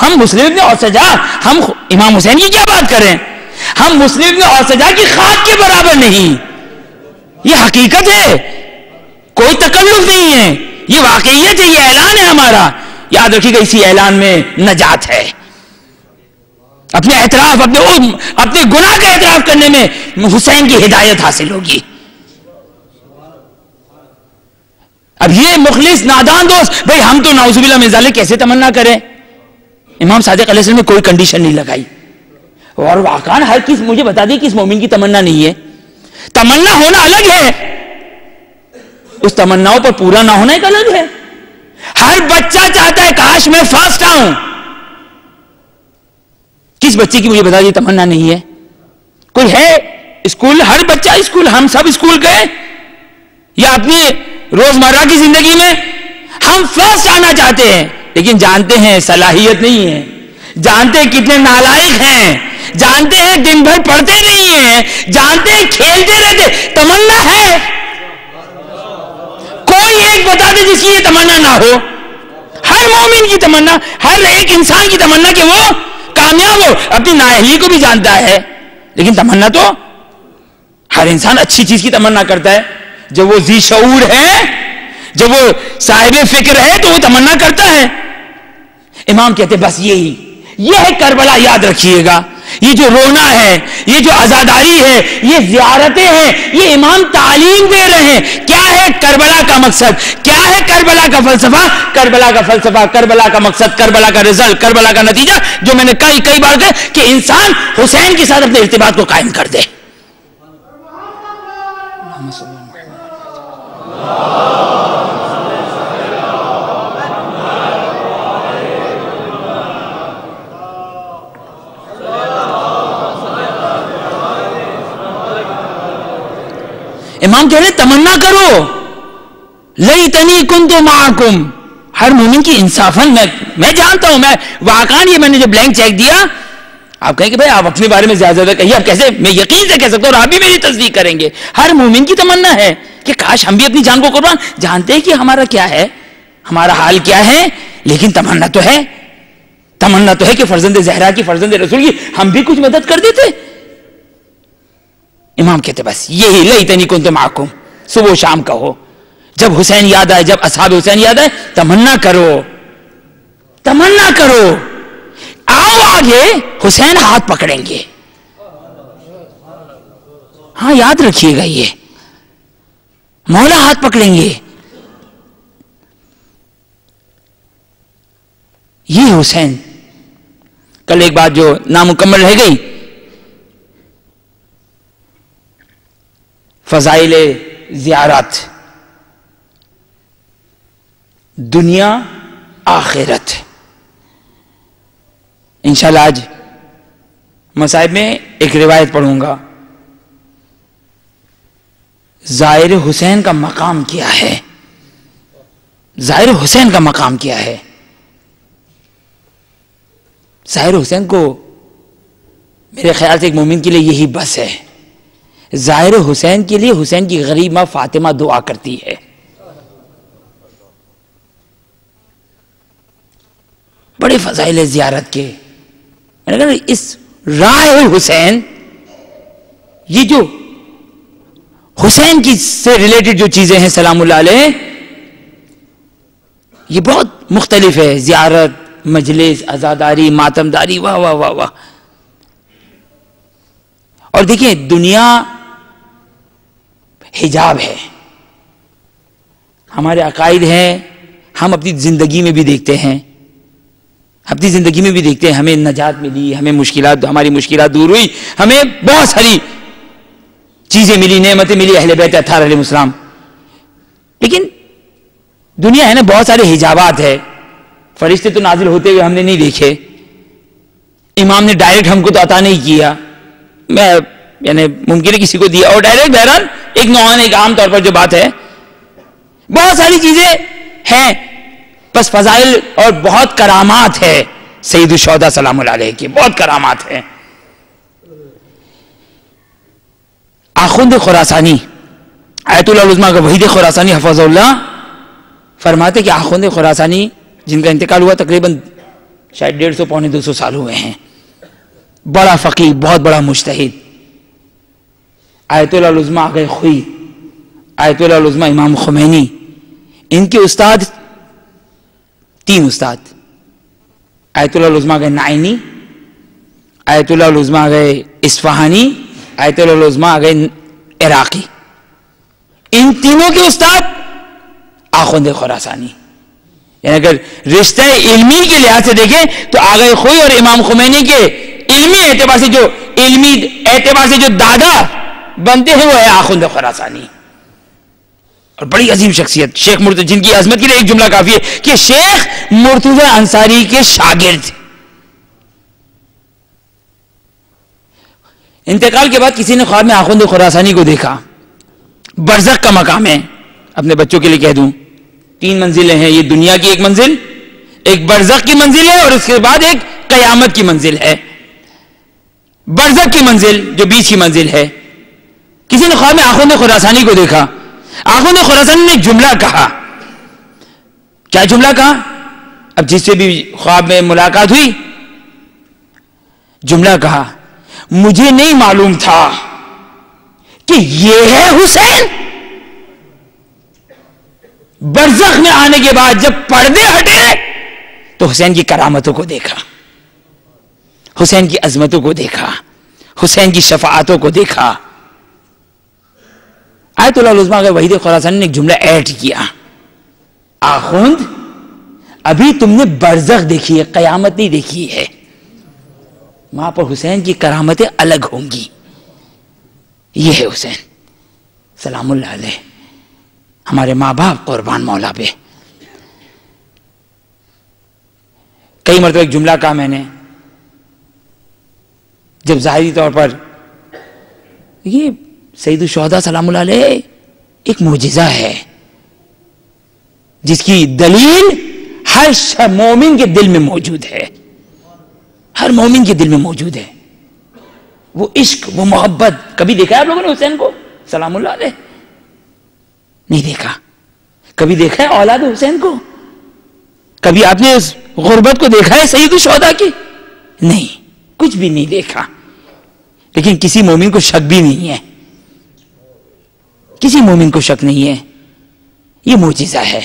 ہم مسلم ابن اوسجہ، ہم امام حسین کی کیا بات کریں، ہم مسلم ابن اوسجہ کی خاک کے برابر نہیں. یہ حقیقت ہے، کوئی تکلف نہیں ہے، یہ واقعیت ہے، یہ اعلان ہے ہمارا. یاد رکھیے گا اسی اعلان میں نجات ہے. اپنے اعتراف، اپنے گناہ کا اعتراف کرنے میں حسین کی ہدایت حاصل ہوگی. اب یہ مخلص نادان دوست، بھئی ہم تو نعوذ باللہ من ذالک کیسے تمنا کریں؟ امام صادق علیہ السلام نے کوئی کنڈیشن نہیں لگائی. اور واقعا ہر کس مجھے بتا دی کہ اس مومن کی تمنا نہیں ہے. تمنا ہونا الگ ہے، اس تمناؤں پر پورا نہ ہونا ایک الگ ہے. ہر بچہ چاہتا ہے کاش میں فرسٹ آؤں. کس بچے کی مجھے بتا دیجیے تمنا نہیں ہے؟ کوئی ہے اسکول؟ ہر بچہ اسکول، ہم سب اسکول گئے یا اپنی روزمرہ کی زندگی میں ہم فرسٹ آنا چاہتے ہیں، لیکن جانتے ہیں صلاحیت نہیں ہے، جانتے ہیں کتنے نالائق ہیں، جانتے ہیں دن بھر پڑھتے نہیں ہیں، جانتے ہیں کھیلتے رہتے. تمنا ہے کوئی ایک بتا دے جس کی یہ تمنا نہ ہو؟ ہر مومن کی تمنا، ہر ایک انسان کی تمنا کہ وہ کامیاب ہو. اپنی نااہلی کو بھی جانتا ہے، لیکن تمنا تو ہر انسان اچھی چیز کی تمنا کرتا ہے. جب وہ ذی شعور ہے، جب وہ صاحب فکر ہے تو وہ تمنا کرتا ہے. امام کہتے بس یہ ہے کربلا. یاد رکھیے گا، یہ جو رونا ہے، یہ جو عزاداری ہے، یہ زیارتیں ہیں، یہ امام تعلیم دے رہے ہیں. کیا ہے کربلا کا مقصد؟ کیا ہے کربلا کا فلسفہ؟ کربلا کا فلسفہ، کربلا کا مقصد، کربلا کا رزلٹ، کربلا کا نتیجہ جو میں نے کئی بار کہا کہ انسان حسین کے ساتھ اپنے ارتباط کو قائم کر دے. امام کہہ رہے تمنا کرو لیتنی کنت معکم. ہر مومن کی انصافاً میں جانتا ہوں، میں واقعاً یہ میں نے جو بلینک چیک دیا، آپ کہیں کہ بھائی آپ اپنے بارے میں زیادہ کہیے، آپ کیسے؟ میں یقین سے کہہ سکتا ہوں اور آپ بھی میری تصدیق کریں گے. ہر مومن کی تمنا ہے کہ کاش ہم بھی اپنی جان کو قربان. جانتے ہیں کہ ہمارا کیا ہے، ہمارا حال کیا ہے، لیکن تمنا تو ہے. تمنا تو ہے کہ فرزند زہرا کی، فرزند رسول کی ہم بھی کچھ مدد کر دیتے. امام کہتے بس یہی لیتنی کنت معکم. صبح و شام کہو، جب حسین یاد آئے، جب اصحاب حسین یاد آئے، تمنا کرو، تمنا کرو. آؤ آگے حسین ہاتھ پکڑیں گے. ہاں یاد رکھیے گا، یہ مولا ہاتھ پکڑیں گے. یہ حسین. کل ایک بات جو نامکمل رہ گئی، فضائل زیارت، دنیا آخرت. انشاءاللہ آج مصائب میں ایک روایت پڑھوں گا. زائر حسین کا مقام کیا ہے؟ زائر حسین کا مقام کیا ہے؟ زائر حسین کو میرے خیال سے ایک مومن کے لیے یہی بس ہے. زائر حسین کے لیے حسین کی غریب ماں فاطمہ دعا کرتی ہے. بڑے فضائل زیارت کے. میں نے کہا اس راہ حسین، یہ جو حسین کی سے ریلیٹڈ جو چیزیں ہیں سلام اللہ علیہ، یہ بہت مختلف ہے. زیارت، مجلس، عزاداری، ماتمداری، واہ واہ واہ واہ. اور دیکھیں دنیا حجاب ہے، ہمارے عقائد ہیں، ہم اپنی زندگی میں بھی دیکھتے ہیں، اپنی زندگی میں بھی دیکھتے ہیں. ہمیں نجات ملی، ہمیں مشکلات، ہماری مشکلات دور ہوئی، ہمیں بہت ساری چیزیں ملی، نعمتیں ملی اہل بیت اطہار علیہ السلام. لیکن دنیا ہے نا، بہت سارے حجابات ہے. فرشتے تو نازل ہوتے ہوئے ہم نے نہیں دیکھے، امام نے ڈائریکٹ ہم کو تو عطا نہیں کیا. میں یعنی ممکن ہے کسی کو دیا اور ڈائریکٹ. بہرحال ایک نوعان، ایک عام طور پر جو بات ہے، بہت ساری چیزیں ہیں، بس فضائل اور بہت کرامات ہے سید الشہداء سلام اللہ علیہ کی، بہت کرامات ہیں. آخوند خراسانی آیت اللہ العظمیٰ کا وحید خراسانی حفظ اللہ فرماتے کہ آخوند خراسانی جن کا انتقال ہوا تقریباً شاید 150 پونے 200 سال ہوئے ہیں، بڑا فقیہ، بہت بڑا مجتہد. آیت اللہ العظمیٰ آگئے خوئی، آیت اللہ العظمیٰ امام خمینی، ان کے استاد 3 استاد. آیت اللہ العظمیٰ گئے نائنی، آیت اللہ العظمیٰ گئے اصفہانی، آیت اللہ العظمیٰ گئے عراقی. ان تینوں کے استاد آخوند خراسانی. یعنی اگر رشتہ علمی کے لحاظ سے دیکھیں تو آگئے خوئی اور امام خمینی کے علمی اعتبار سے جو دادا بنتے ہیں وہ ہے آخوند خراسانی. اور بڑی عظیم شخصیت شیخ مرتضی، جن کی عظمت کے لیے ایک جملہ کافی ہے کہ شیخ مرتضی انصاری کے شاگرد. انتقال کے بعد کسی نے خواب میں آخوند خراسانی کو دیکھا. برزخ کا مقام ہے، اپنے بچوں کے لیے کہہ دوں 3 منزلیں ہیں. یہ دنیا کی ایک منزل، ایک برزخ کی منزل ہے، اور اس کے بعد ایک قیامت کی منزل ہے. برزخ کی منزل جو بیچ کی منزل ہے. کسی نے خواب میں آخوند خراسانی کو دیکھا. آخوند خراسانی نے جملہ کہا. کیا جملہ کہا؟ اب جس سے بھی خواب میں ملاقات ہوئی جملہ کہا، مجھے نہیں معلوم تھا کہ یہ ہے حسین. برزخ میں آنے کے بعد جب پردے ہٹے تو حسین کی کرامتوں کو دیکھا، حسین کی عظمتوں کو دیکھا، حسین کی شفاعتوں کو دیکھا. آیت اللہ العظمیٰ اگر وحید خراسانی نے ایک جملہ ایڈ کیا، آخوند ابھی تم نے برزخ دیکھی ہے، قیامت نہیں دیکھی ہے، وہاں پر حسین کی کرامتیں الگ ہوں گی. یہ ہے حسین سلام اللہ علیہ، ہمارے ماں باپ قربان مولا پہ. کئی مرتبہ ایک جملہ کہا میں نے، جب ظاہری طور پر یہ سید الشہداء سلام اللہ علیہ ایک معجزہ ہے جس کی دلیل ہر مومن کے دل میں موجود ہے، ہر مومن کے دل میں موجود ہے. وہ عشق، وہ محبت. کبھی دیکھا ہے آپ لوگوں نے حسین کو سلام اللہ علیہ؟ نہیں دیکھا. کبھی دیکھا ہے اولاد حسین کو؟ کبھی آپ نے اس غربت کو دیکھا ہے سید الشہداء کی؟ نہیں، کچھ بھی نہیں دیکھا. لیکن کسی مومن کو شک بھی نہیں ہے، کسی مومن کو شک نہیں ہے. یہ معجزہ ہے،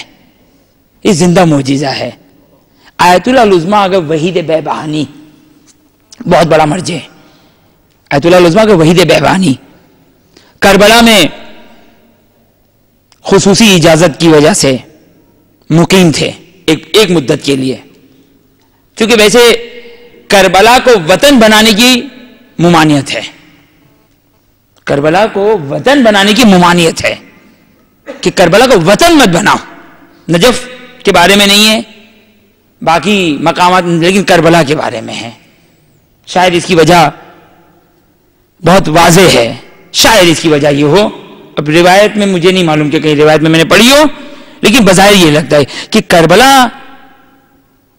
یہ زندہ معجزہ ہے. آیت اللہ العظمیٰ اگر وحید بہبہانی، بہت بڑا مرجع، آیت اللہ العظمیٰ اگر وحید بہبہانی کربلا میں خصوصی اجازت کی وجہ سے مقیم تھے ایک مدت کے لیے. چونکہ ویسے کربلا کو وطن بنانے کی ممانعت ہے، کربلا کو وطن بنانے کی ممانعت ہے کہ کربلا کو وطن مت بناؤ. نجف کے بارے میں نہیں ہے، باقی مقامات، لیکن کربلا کے بارے میں ہے. شاید اس کی وجہ بہت واضح ہے، شاید اس کی وجہ یہ ہو. اب روایت میں مجھے نہیں معلوم کہ کہیں روایت میں نے پڑھی ہو، لیکن بظاہر یہ لگتا ہے کہ کربلا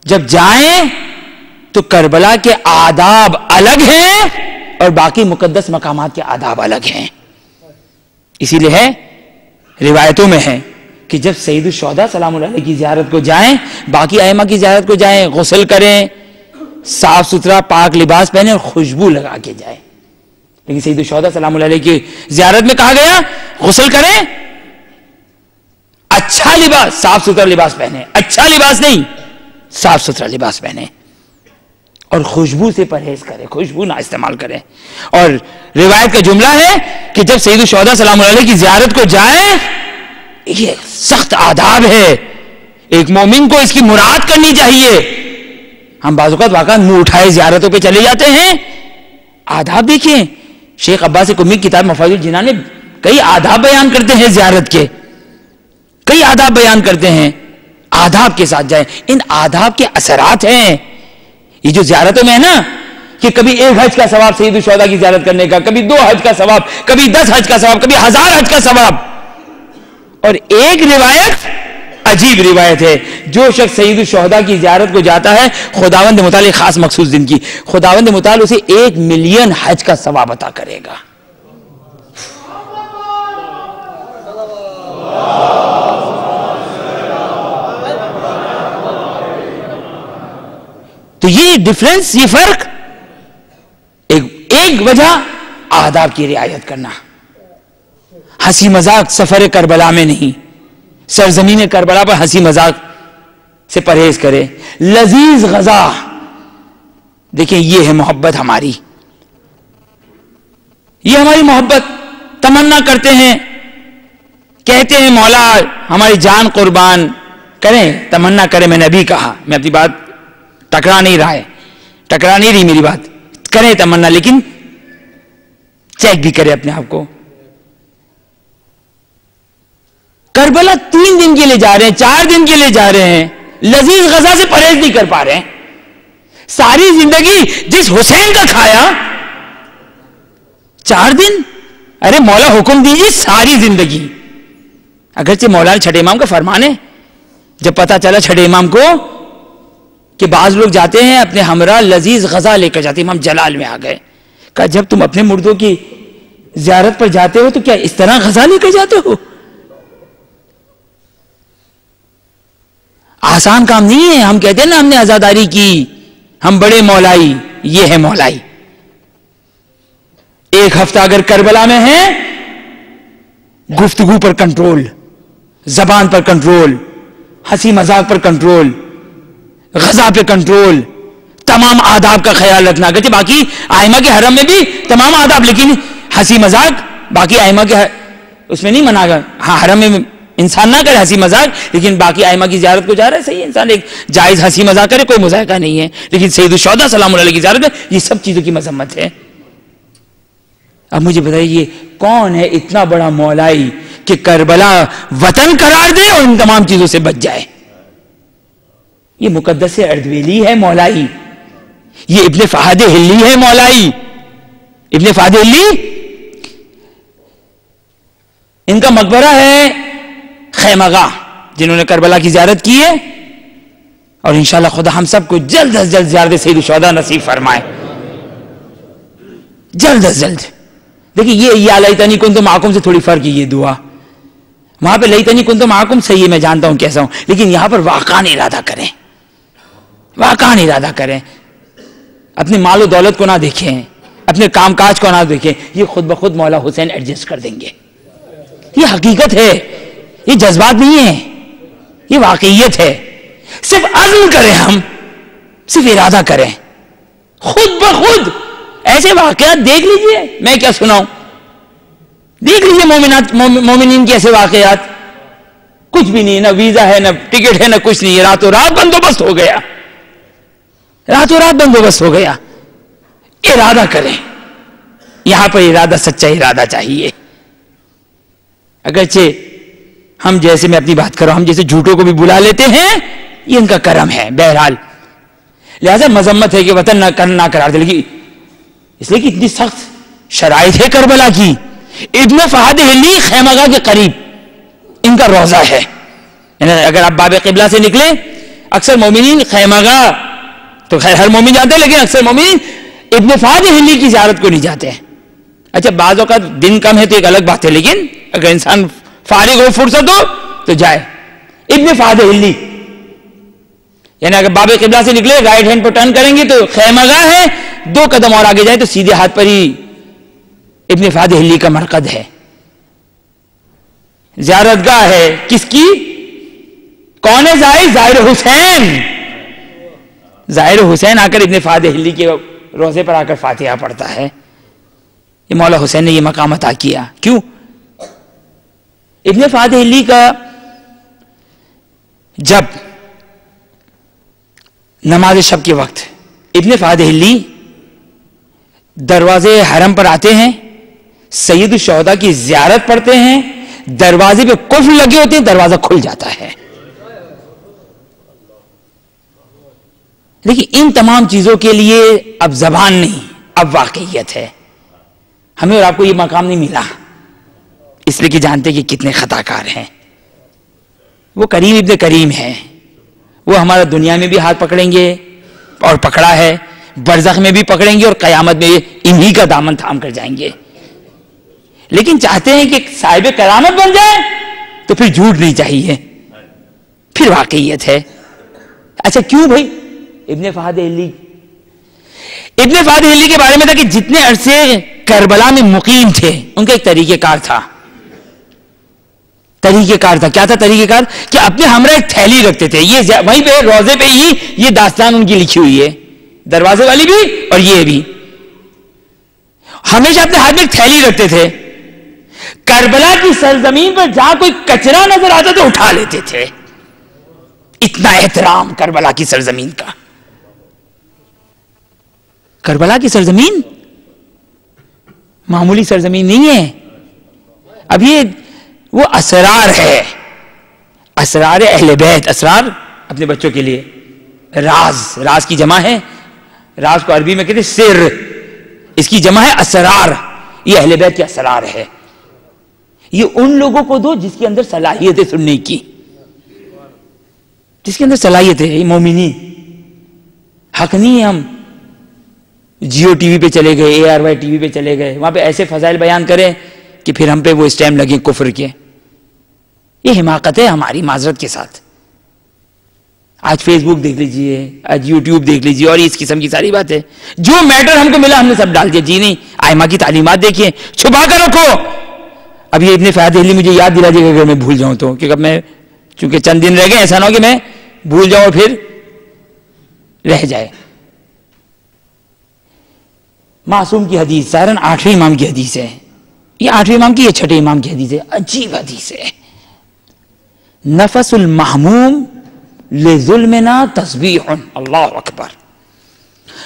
جب جائیں تو کربلا کے آداب الگ ہیں اور باقی مقدس مقامات کے آداب الگ ہیں. اسی لیے ہے روایتوں میں ہے کہ جب سید الشہداء سلام اللہ علیہ کی زیارت کو جائیں، باقی ائمہ کی زیارت کو جائیں، غسل کریں، صاف ستھرا پاک لباس پہنے اور خوشبو لگا کے جائیں. لیکن سید الشہداء سلام اللہ علیہ کی زیارت میں کہا گیا غسل کریں، اچھا لباس، صاف ستھرا لباس پہنے، اچھا لباس نہیں، صاف ستھرا لباس پہنے، اور خوشبو سے پرہیز کریں، خوشبو نہ استعمال کریں. اور روایت کا جملہ ہے کہ جب سید الشہداء سلام اللہ علیہ کی زیارت کو جائیں، یہ سخت آداب ہے، ایک مومن کو اس کی مراعات کرنی چاہیے. ہم بعض اوقات واقعا منہ اٹھائے زیارتوں پہ چلے جاتے ہیں. آداب دیکھیں، شیخ عباس قمی کی کتاب مفاہیم الجنان میں کئی آداب بیان کرتے ہیں، زیارت کے کئی آداب بیان کرتے ہیں. آداب کے ساتھ جائیں. ان آداب کے اثرات ہیں. یہ جو زیارتوں میں ہے نا کہ کبھی 1 حج کا ثواب سید الشہداء کی زیارت کرنے کا، کبھی 2 حج کا ثواب، کبھی 10 حج کا ثواب، کبھی 1000 حج کا ثواب. اور ایک روایت عجیب روایت ہے، جو شخص سید الشہداء کی زیارت کو جاتا ہے خداوند متعال خاص مخصوص دن کی، خداوند متعال اسے 1 ملین حج کا ثواب عطا کرے گا. تو یہ ڈفرنس، یہ فرق، ایک وجہ آداب کی رعایت کرنا. ہنسی مذاق سفر کربلا میں نہیں، سرزمین کربلا پر ہنسی مذاق سے پرہیز کرے. لذیذ غذا، دیکھیں یہ ہے محبت ہماری، یہ ہماری محبت. تمنا کرتے ہیں، کہتے ہیں مولا ہماری جان قربان کریں، تمنا کریں. میں نے ابھی کہا، میں اپنی بات ٹکرا نہیں رہا ہے، ٹکرا نہیں رہی میری بات، کریں تمنا، لیکن چیک بھی کرے اپنے آپ کو. کربلا 3 دن کے لیے جا رہے ہیں، 4 دن کے لیے جا رہے ہیں، لذیذ غذا سے پرہیز نہیں کر پا رہے ہیں. ساری زندگی جس حسین کا کھایا 4 دن. ارے مولا حکم دیجیے ساری زندگی. اگرچہ مولانا چھٹے امام کا فرمان ہے، جب پتا چلا چھٹے امام کو کہ بعض لوگ جاتے ہیں اپنے ہمراہ لذیذ غذا لے کر جاتے، امام جلال میں آ گئے، کہا جب تم اپنے مردوں کی زیارت پر جاتے ہو تو کیا اس طرح غذا لے کر جاتے ہو؟ آسان کام نہیں ہے. ہم کہتے ہیں نا ہم نے عزاداری کی، ہم بڑے مولائی. یہ ہے مولائی. 1 ہفتہ اگر کربلا میں ہے، گفتگو پر کنٹرول، زبان پر کنٹرول، ہنسی مذاق پر کنٹرول، غذا پہ کنٹرول، تمام آداب کا خیال رکھنا. اگرچہ باقی ائمہ کے حرم میں بھی تمام آداب، لیکن ہنسی مذاق باقی ائمہ کے اس میں نہیں منع گا. ہاں حرم میں انسان نہ کرے ہنسی مذاق، لیکن باقی ائمہ کی زیارت کو جا رہا ہے، صحیح انسان ایک جائز ہنسی مذاق کرے، کوئی مذائقہ نہیں ہے. لیکن سید الشہداء سلام اللہ علیہ کی زیارت میں یہ سب چیزوں کی مذمت ہے. اب مجھے بتائیے کون ہے اتنا بڑا مولائی کہ کربلا وطن قرار دے اور ان تمام چیزوں سے بچ جائے؟ یہ مقدس اردبیلی ہے مولائی، یہ ابن فہد ہلی ہے مولائی. ابن فہد ہلی ان کا مقبرہ ہے خیمہ گاہ، جنہوں نے کربلا کی زیارت کی ہے، اور انشاءاللہ خدا ہم سب کو جلد از جلد زیارت سید الشہداء نصیب فرمائے، جلد از جلد. دیکھیں یہ یا لیتنی کنت معکم سے تھوڑی فرق ہے یہ دعا. وہاں پہ لیتنی کنت معکم صحیح ہے، میں جانتا ہوں کیسا ہوں، لیکن یہاں پر واقعان ارادہ کریں، واقعان ارادہ کریں. اپنی مال و دولت کو نہ دیکھیں، اپنے کام کاج کو نہ دیکھیں. یہ خود بخود مولا حسین ایڈجسٹ کر دیں گے. یہ حقیقت ہے، یہ جذبات نہیں ہے، یہ واقعیت ہے. صرف عزم کریں، ہم صرف ارادہ کریں، خود بخود ایسے واقعات دیکھ لیجئے. میں کیا سناؤں، دیکھ لیجئے مومنین کے ایسے واقعات. کچھ بھی نہیں، نہ ویزا ہے، نہ ٹکٹ ہے، نہ کچھ نہیں ہے، راتوں رات بندوبست ہو گیا، راتوں رات بندوبست ہو گیا. ارادہ کریں. یہاں پر ارادہ سچا ارادہ چاہیے. اگرچہ ہم جیسے، میں اپنی بات کروں، ہم جیسے جھوٹوں کو بھی بلا لیتے ہیں، یہ ان کا کرم ہے. بہرحال لہذا مذمت ہے کہ وطن نہ قرار دے، لیکن اس لیے کہ اتنی سخت شرائط ہے کربلا کی. ابن فہد ہلی خیمہ گاہ کے قریب ان کا روضہ ہے. اگر آپ باب قبلہ سے نکلیں، اکثر مومنین خیمہ گاہ تو خیر ہر مومن جاتے ہیں، لیکن اکثر مومنین ابن فہد ہلی کی زیارت کو نہیں جاتے ہیں. اچھا بعض اوقات دن کم ہے تو ایک الگ بات ہے، لیکن اگر انسان فارغ ہو، فرصت ہو تو جائے. ابن فہد ہلی یعنی اگر باب قبلہ سے نکلے، رائٹ ہینڈ پر ٹرن کریں گے تو خیمہ گاہ ہے، 2 قدم اور آگے جائیں تو سیدھے ہاتھ پر ہی ابن فہد ہلی کا مرقد ہے، زیارت گاہ ہے. کس کی؟ کون ہے زائر؟ زائر حسین. زائر حسین آ کر ابن فہد ہلی کے روزے پر آ کر فاتحہ پڑھتا ہے. یہ مولا حسین نے یہ مقام عطا کیا. کیوں؟ ابن فہد ہلی کا جب نماز شب کے وقت ابن فہد ہلی دروازے حرم پر آتے ہیں، سید الشہداء کی زیارت پڑھتے ہیں، دروازے پہ قفل لگے ہوتے ہیں، دروازہ کھل جاتا ہے. لیکن ان تمام چیزوں کے لیے اب زبان نہیں، اب واقعیت ہے. ہمیں اور آپ کو یہ مقام نہیں ملا اس لیے کہ جانتے کہ کتنے خطا کار ہیں. وہ کریم ابن کریم ہے، وہ ہمارا دنیا میں بھی ہاتھ پکڑیں گے اور پکڑا ہے، برزخ میں بھی پکڑیں گے، اور قیامت میں انہی کا دامن تھام کر جائیں گے. لیکن چاہتے ہیں کہ صاحب کرامت بن جائے تو پھر جھوٹ نہیں چاہیے، پھر واقعیت ہے. اچھا کیوں بھائی؟ ابن فہد ہلی کے بارے میں تھا کہ جتنے عرصے کربلا میں مقیم تھے ان کا ایک طریقہ کار تھا. کیا تھا طریقہ کار؟ کہ اپنے ہمراہ ایک تھیلی رکھتے تھے. یہ وہیں پہ روزے پہ ہی یہ داستان ان کی لکھی ہوئی ہے، دروازے والی بھی اور یہ بھی. ہمیشہ اپنے ہاتھ میں ایک تھیلی رکھتے تھے. کربلا کی سرزمین پر جہاں کوئی کچرا نظر آتا تو اٹھا لیتے تھے. اتنا احترام کربلا کی سرزمین کا. کربلا کی سرزمین معمولی سرزمین نہیں ہے. اب یہ وہ اسرار ہے اسرار اہل بیت، اسرار اپنے بچوں کے لیے، راز، راز کی جمع ہے، راز کو عربی میں کہتے ہیں سر، اس کی جمع ہے اسرار، یہ اہل بیت کے اسرار ہے. یہ ان لوگوں کو دو جس کے اندر صلاحیت ہے سننے کی، جس کے اندر صلاحیت ہے. یہ مومنین، حق نہیں ہے ہم جیو ٹی وی پہ چلے گئے، اے آر وائی ٹی وی پہ چلے گئے، وہاں پہ ایسے فضائل بیان کریں کہ پھر ہم پہ وہ اسٹیم لگیں کفر کے. یہ حماقت ہے ہماری، معذرت کے ساتھ. آج فیس بک دیکھ لیجئے، آج یوٹیوب دیکھ لیجئے، اور اس قسم کی ساری باتیں، جو میٹر ہم کو ملا ہم نے سب ڈال دیا. جی نہیں، آئمہ کی تعلیمات دیکھیے، چھپا کر رکھو. اب یہ ابن فہد دہلی مجھے یاد دلا دیے گا اگر میں بھول جاؤں تو، کہ اب میں چونکہ چند دن رہ گئے، ایسا نہ ہو کہ میں بھول جاؤں اور پھر رہ جائے. معصوم کی حدیث ظاہراً 8ویں امام کی حدیث ہے. یہ 8ویں امام کی، یہ 6ٹھے امام کی حدیث ہے. عجیب حدیث ہے. نفس المحموم لظلمنا تسبیح، اللہ اکبر،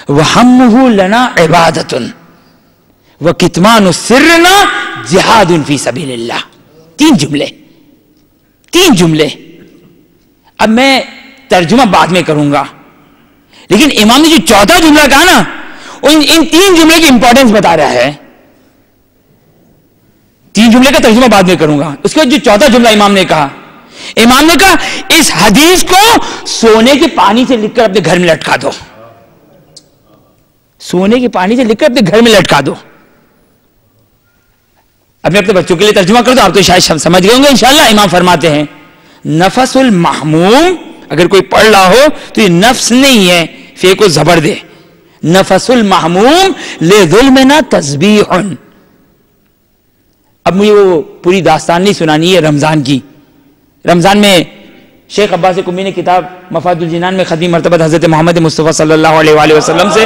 وہمہ لنا عبادۃ، وکتمان سرنا جہاد فی سبیل اللہ. 3 جملے، 3 جملے. اب میں ترجمہ بعد میں کروں گا، لیکن امام نے جو 4تھا جملہ کہا نا، ان 3 جملے کی امپورٹنس بتا رہا ہے. 3 جملے کا ترجمہ بعد میں کروں گا. اس کے بعد جو 4تھا جملہ امام نے کہا، امام نے کہا اس حدیث کو سونے کے پانی سے لکھ کر اپنے گھر میں لٹکا دو. سونے کے پانی سے لکھ کر اپنے گھر میں لٹکا دو. اب میں اپنے بچوں کے لیے ترجمہ کر دوں، آپ تو شاید سمجھ گئے ہوں گے انشاءاللہ. امام فرماتے ہیں نفس المحموم، اگر کوئی پڑھ رہا ہو تو یہ نفس نہیں ہے، فے کو زبر دے. نفس المحموم لظلمنا تسبیح. اب مجھے وہ پوری داستان نہیں سنانی ہے رمضان کی. رمضان میں شیخ عباس قمی نے کتاب مفاد الجنان میں ختمی مرتبہ حضرت محمد مصطفیٰ صلی اللہ علیہ وآلہ وسلم سے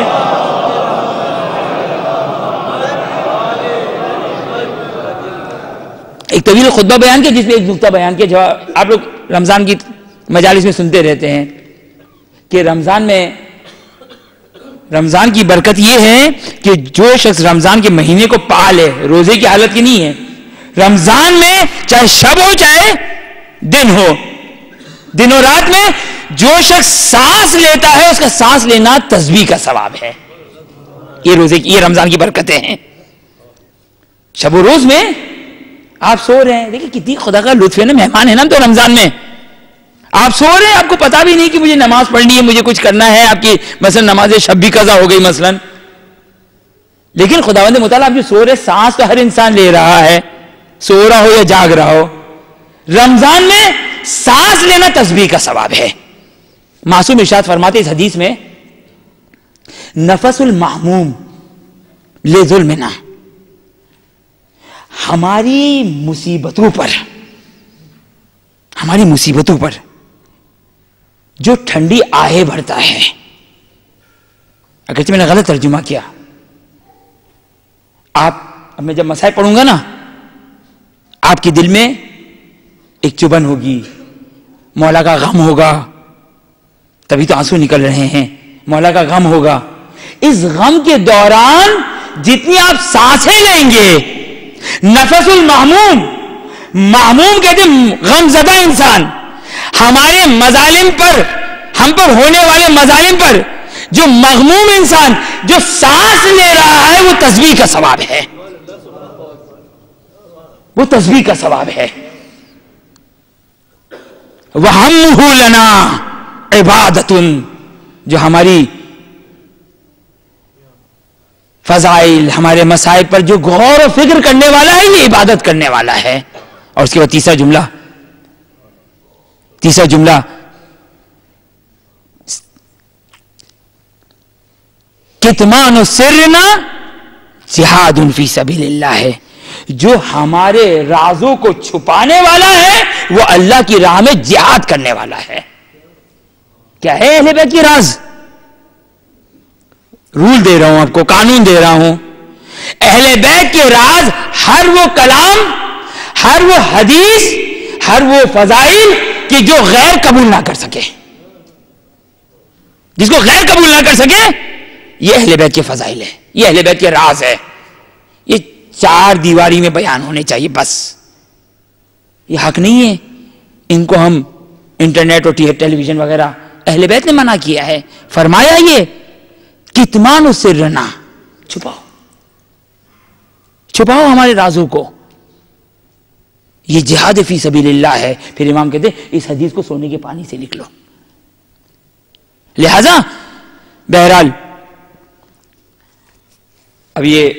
ایک طویل خطبہ بیان کیا، جس میں ایک نکتہ بیان کیا. جو آپ لوگ رمضان کی مجالس میں سنتے رہتے ہیں کہ رمضان کی برکت یہ ہے کہ جو شخص رمضان کے مہینے کو پالے، روزے کی حالت کی نہیں ہے، رمضان میں چاہے شب ہو چاہے دن ہو، دن و رات میں جو شخص سانس لیتا ہے اس کا سانس لینا تسبیح کا ثواب ہے. یہ روزے کی، یہ رمضان کی برکتیں ہیں. شب و روز میں آپ سو رہے ہیں، دیکھیں کتنی خدا کا لطف ہے نا، مہمان ہے نا تو رمضان میں آپ سو رہے ہیں، آپ کو پتا بھی نہیں کہ مجھے نماز پڑھنی ہے، مجھے کچھ کرنا ہے، آپ کی مثلا نماز شب بھی قضا ہو گئی مثلا، لیکن خداوند متعالی آپ جو سو رہے، سانس تو ہر انسان لے رہا ہے، سو رہا ہو یا جاگ رہا ہو. رمضان میں سانس لینا تسبیح کا ثواب ہے. معصوم ارشاد فرماتے اس حدیث میں نفس المحموم لظلمنا، ہماری مصیبتوں پر جو ٹھنڈی آہے بھرتا ہے، اگرچہ میں نے غلط ترجمہ کیا، اب میں جب مسائل پڑھوں گا نا، آپ کے دل میں ایک چبھن ہوگی، مولا کا غم ہوگا، تبھی تو آنسو نکل رہے ہیں، مولا کا غم ہوگا. اس غم کے دوران جتنی آپ سانسیں لیں گے، نفس المحموم، محموم کہتے ہیں غم زدہ انسان، ہمارے مظالم پر، ہم پر ہونے والے مظالم پر جو مغموم انسان جو سانس لے رہا ہے، وہ تسبیح کا ثواب ہے، وہ تسبیح کا ثواب ہے. وَهَمُّهُ لَنَا عِبَادَةٌ، جو ہماری فضائل، ہمارے مسائل پر جو غور و فکر کرنے والا ہے، یہ عبادت کرنے والا ہے. اور اس کے بعد تیسرا جملہ کتمان سرنا جہاد فی سبیل اللہ ہے. جو ہمارے رازوں کو چھپانے والا ہے، وہ اللہ کی راہ میں جہاد کرنے والا ہے. کیا ہے اہل بیت کی راز؟ رول دے رہا ہوں آپ کو، قانون دے رہا ہوں. اہل بیت کے راز ہر وہ کلام، ہر وہ حدیث، ہر وہ فضائل کہ جو غیر قبول نہ کر سکے، جس کو غیر قبول نہ کر سکے، یہ اہل بیت کے فضائل ہے، یہ اہل بیت کے راز ہے. یہ 4 دیواری میں بیان ہونے چاہیے بس. یہ حق نہیں ہے ان کو ہم انٹرنیٹ اور ٹیلی ویژن وغیرہ اہل بیت نے منع کیا ہے. فرمایا یہ کتمان سرنا، چھپاؤ ہمارے رازوں کو. یہ جہاد فی سبیل اللہ ہے. پھر امام کہتے ہیں اس حدیث کو سونے کے پانی سے لکھ لو. لہذا بہرحال اب یہ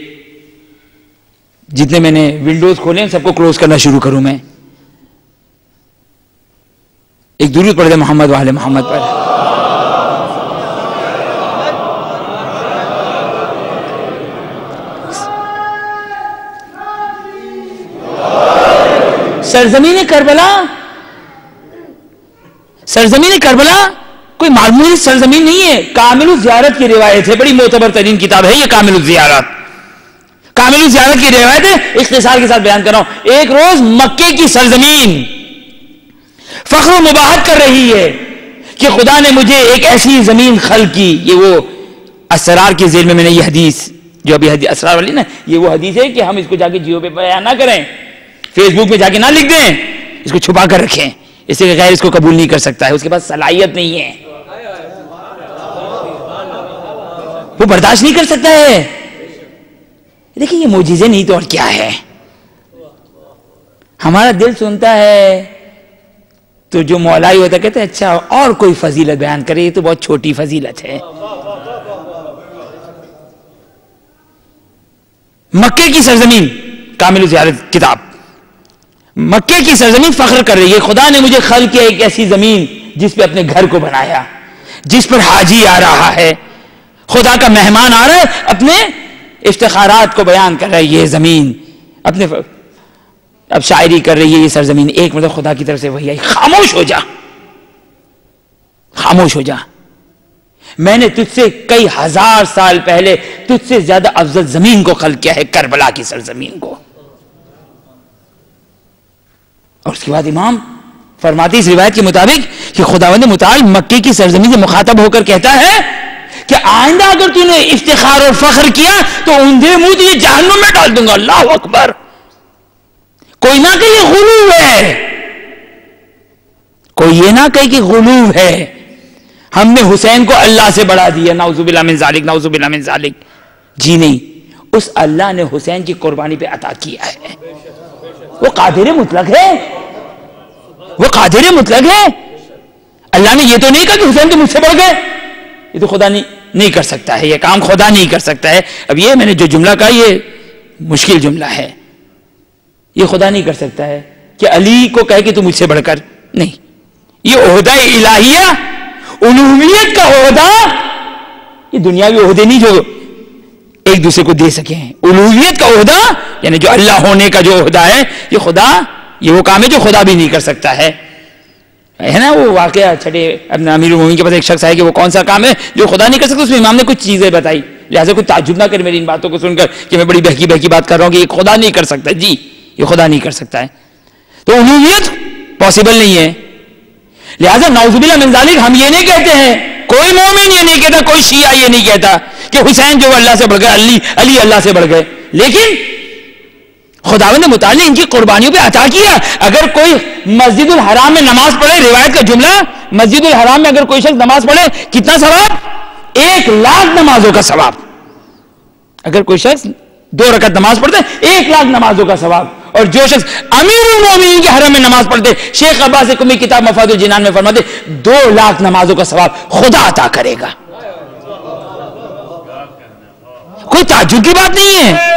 جتنے میں نے ونڈوز کھولے ہیں سب کو کلوز کرنا شروع کروں میں. ایک درود پڑھ دے محمد وآل محمد پر. سرزمین کربلا کوئی معمولی سرزمین نہیں ہے. کامل الزیارت کی روایت ہے، بڑی معتبر ترین کتاب ہے یہ کامل الزیارت. کامل الزیارت کی روایت ہے، اختصار کے ساتھ بیان کر رہا ہوں. ایک روز مکے کی سرزمین فخر و مباحت کر رہی ہے کہ خدا نے مجھے ایک ایسی زمین خلق کی. یہ وہ اسرار کے ذیل میں نے یہ حدیث جو ابھی حدیث اسرار والی نا، یہ وہ حدیث ہے کہ ہم اس کو جا کے جیو پہ بیان نہ کریں، فیس بک پہ جا کے نہ لکھ دیں، اس کو چھپا کر رکھیں. اس سے غیر اس کو قبول نہیں کر سکتا ہے، اس کے پاس صلاحیت نہیں ہے، وہ برداشت نہیں کر سکتا ہے. دیکھیں یہ معجزے نہیں تو اور کیا ہے. ہمارا دل سنتا ہے تو جو مولائی ہوتا کہتے ہیں اچھا اور کوئی فضیلت بیان کرے، یہ تو بہت چھوٹی فضیلت ہے. مکے کی سرزمین، کامل الزیارت کتاب. مکے کی سرزمین فخر کر رہی ہے خدا نے مجھے خلق کیا ایک ایسی زمین جس پہ اپنے گھر کو بنایا، جس پر حاجی آ رہا ہے، خدا کا مہمان آ رہا ہے، اپنے افتخارات کو بیان کر رہا ہے. یہ زمین اپنے اب شاعری کر رہی ہے یہ سرزمین. ایک مطلب خدا کی طرف سے وہی آئی، خاموش ہو جا، خاموش ہو جا، میں نے تجھ سے کئی ہزار سال پہلے تجھ سے زیادہ افضل زمین کو خلق کیا ہے، کربلا کی سرزمین کو. اور اس کے بعد امام فرماتی اس روایت کے مطابق کہ خداوند متعال مکے کی سرزمین سے مخاطب ہو کر کہتا ہے کہ آئندہ اگر تو نے افتخار اور فخر کیا تو اندھے منہ تجھے جہنم میں ڈال دوں گا. اللہ اکبر. کوئی نہ کہ یہ غلو ہے، کوئی یہ نہ کہے کہ غلو ہے. ہم نے حسین کو اللہ سے بڑھا دیا، نعوذ باللہ من ذالک، نعوذ باللہ من ذالک. جی نہیں، اس اللہ نے حسین کی قربانی پہ عطا کیا ہے. وہ قادر مطلق ہے، وہ قادر مطلق ہے. اللہ نے یہ تو نہیں کہا کہ حسین تو مجھ سے بڑھ گئے. یہ تو خدا نہیں کر سکتا ہے، یہ کام خدا نہیں کر سکتا ہے. اب یہ میں نے جو جملہ کہا یہ مشکل جملہ ہے. یہ خدا نہیں کر سکتا ہے کہ علی کو کہے کہ تو مجھ سے بڑھ کر نہیں. یہ عہدہ الہیہ، الوہیت کا عہدہ، یہ دنیاوی عہدے نہیں جو ایک دوسرے کو دے سکے ہیں. الوہیت کا عہدہ یعنی جو اللہ ہونے کا جو عہدہ ہے، یہ خدا، یہ وہ کام ہے جو خدا بھی نہیں کر سکتا ہے. ہے نا وہ واقعہ چھٹے اپنے امیر المومنین کے پاس ایک شخص آئے کہ وہ کون سا کام ہے جو خدا نہیں کر سکتا. اس میں امام نے کچھ چیزیں بتائی، لہٰذا کوئی تعجب نہ کرے میری ان باتوں کو سن کر کہ میں بڑی بہکی بہکی بات کر رہا ہوں کہ یہ خدا نہیں کر سکتا. جی یہ خدا نہیں کر سکتا ہے، تو الوہیت پاسبل نہیں ہے. لہٰذا نعوذ باللہ من ذالک ہم یہ نہیں کہتے ہیں، کوئی مومن یہ نہیں کہتا، کوئی شیعہ یہ نہیں کہتا کہ حسین جو اللہ سے بڑھ گئے، علی اللہ سے بڑھ گئے. لیکن خداوند متعال نے ان کی قربانیوں پہ عطا کیا. اگر کوئی مسجد الحرام میں نماز پڑھے، روایت کا جملہ، مسجد الحرام میں اگر کوئی شخص نماز پڑھے کتنا ثواب؟ 1,00,000 نمازوں کا ثواب. اگر کوئی شخص 2 رکعت نماز پڑھتے 1,00,000 نمازوں کا ثواب. اور جو شخص امیر المومنین کے حرم میں نماز پڑھتے، شیخ عباس قمی کتاب مفاد الجنان میں فرماتے 2,00,000 نمازوں کا ثواب خدا عطا کرے گا. کوئی تعجب کی بات نہیں ہے،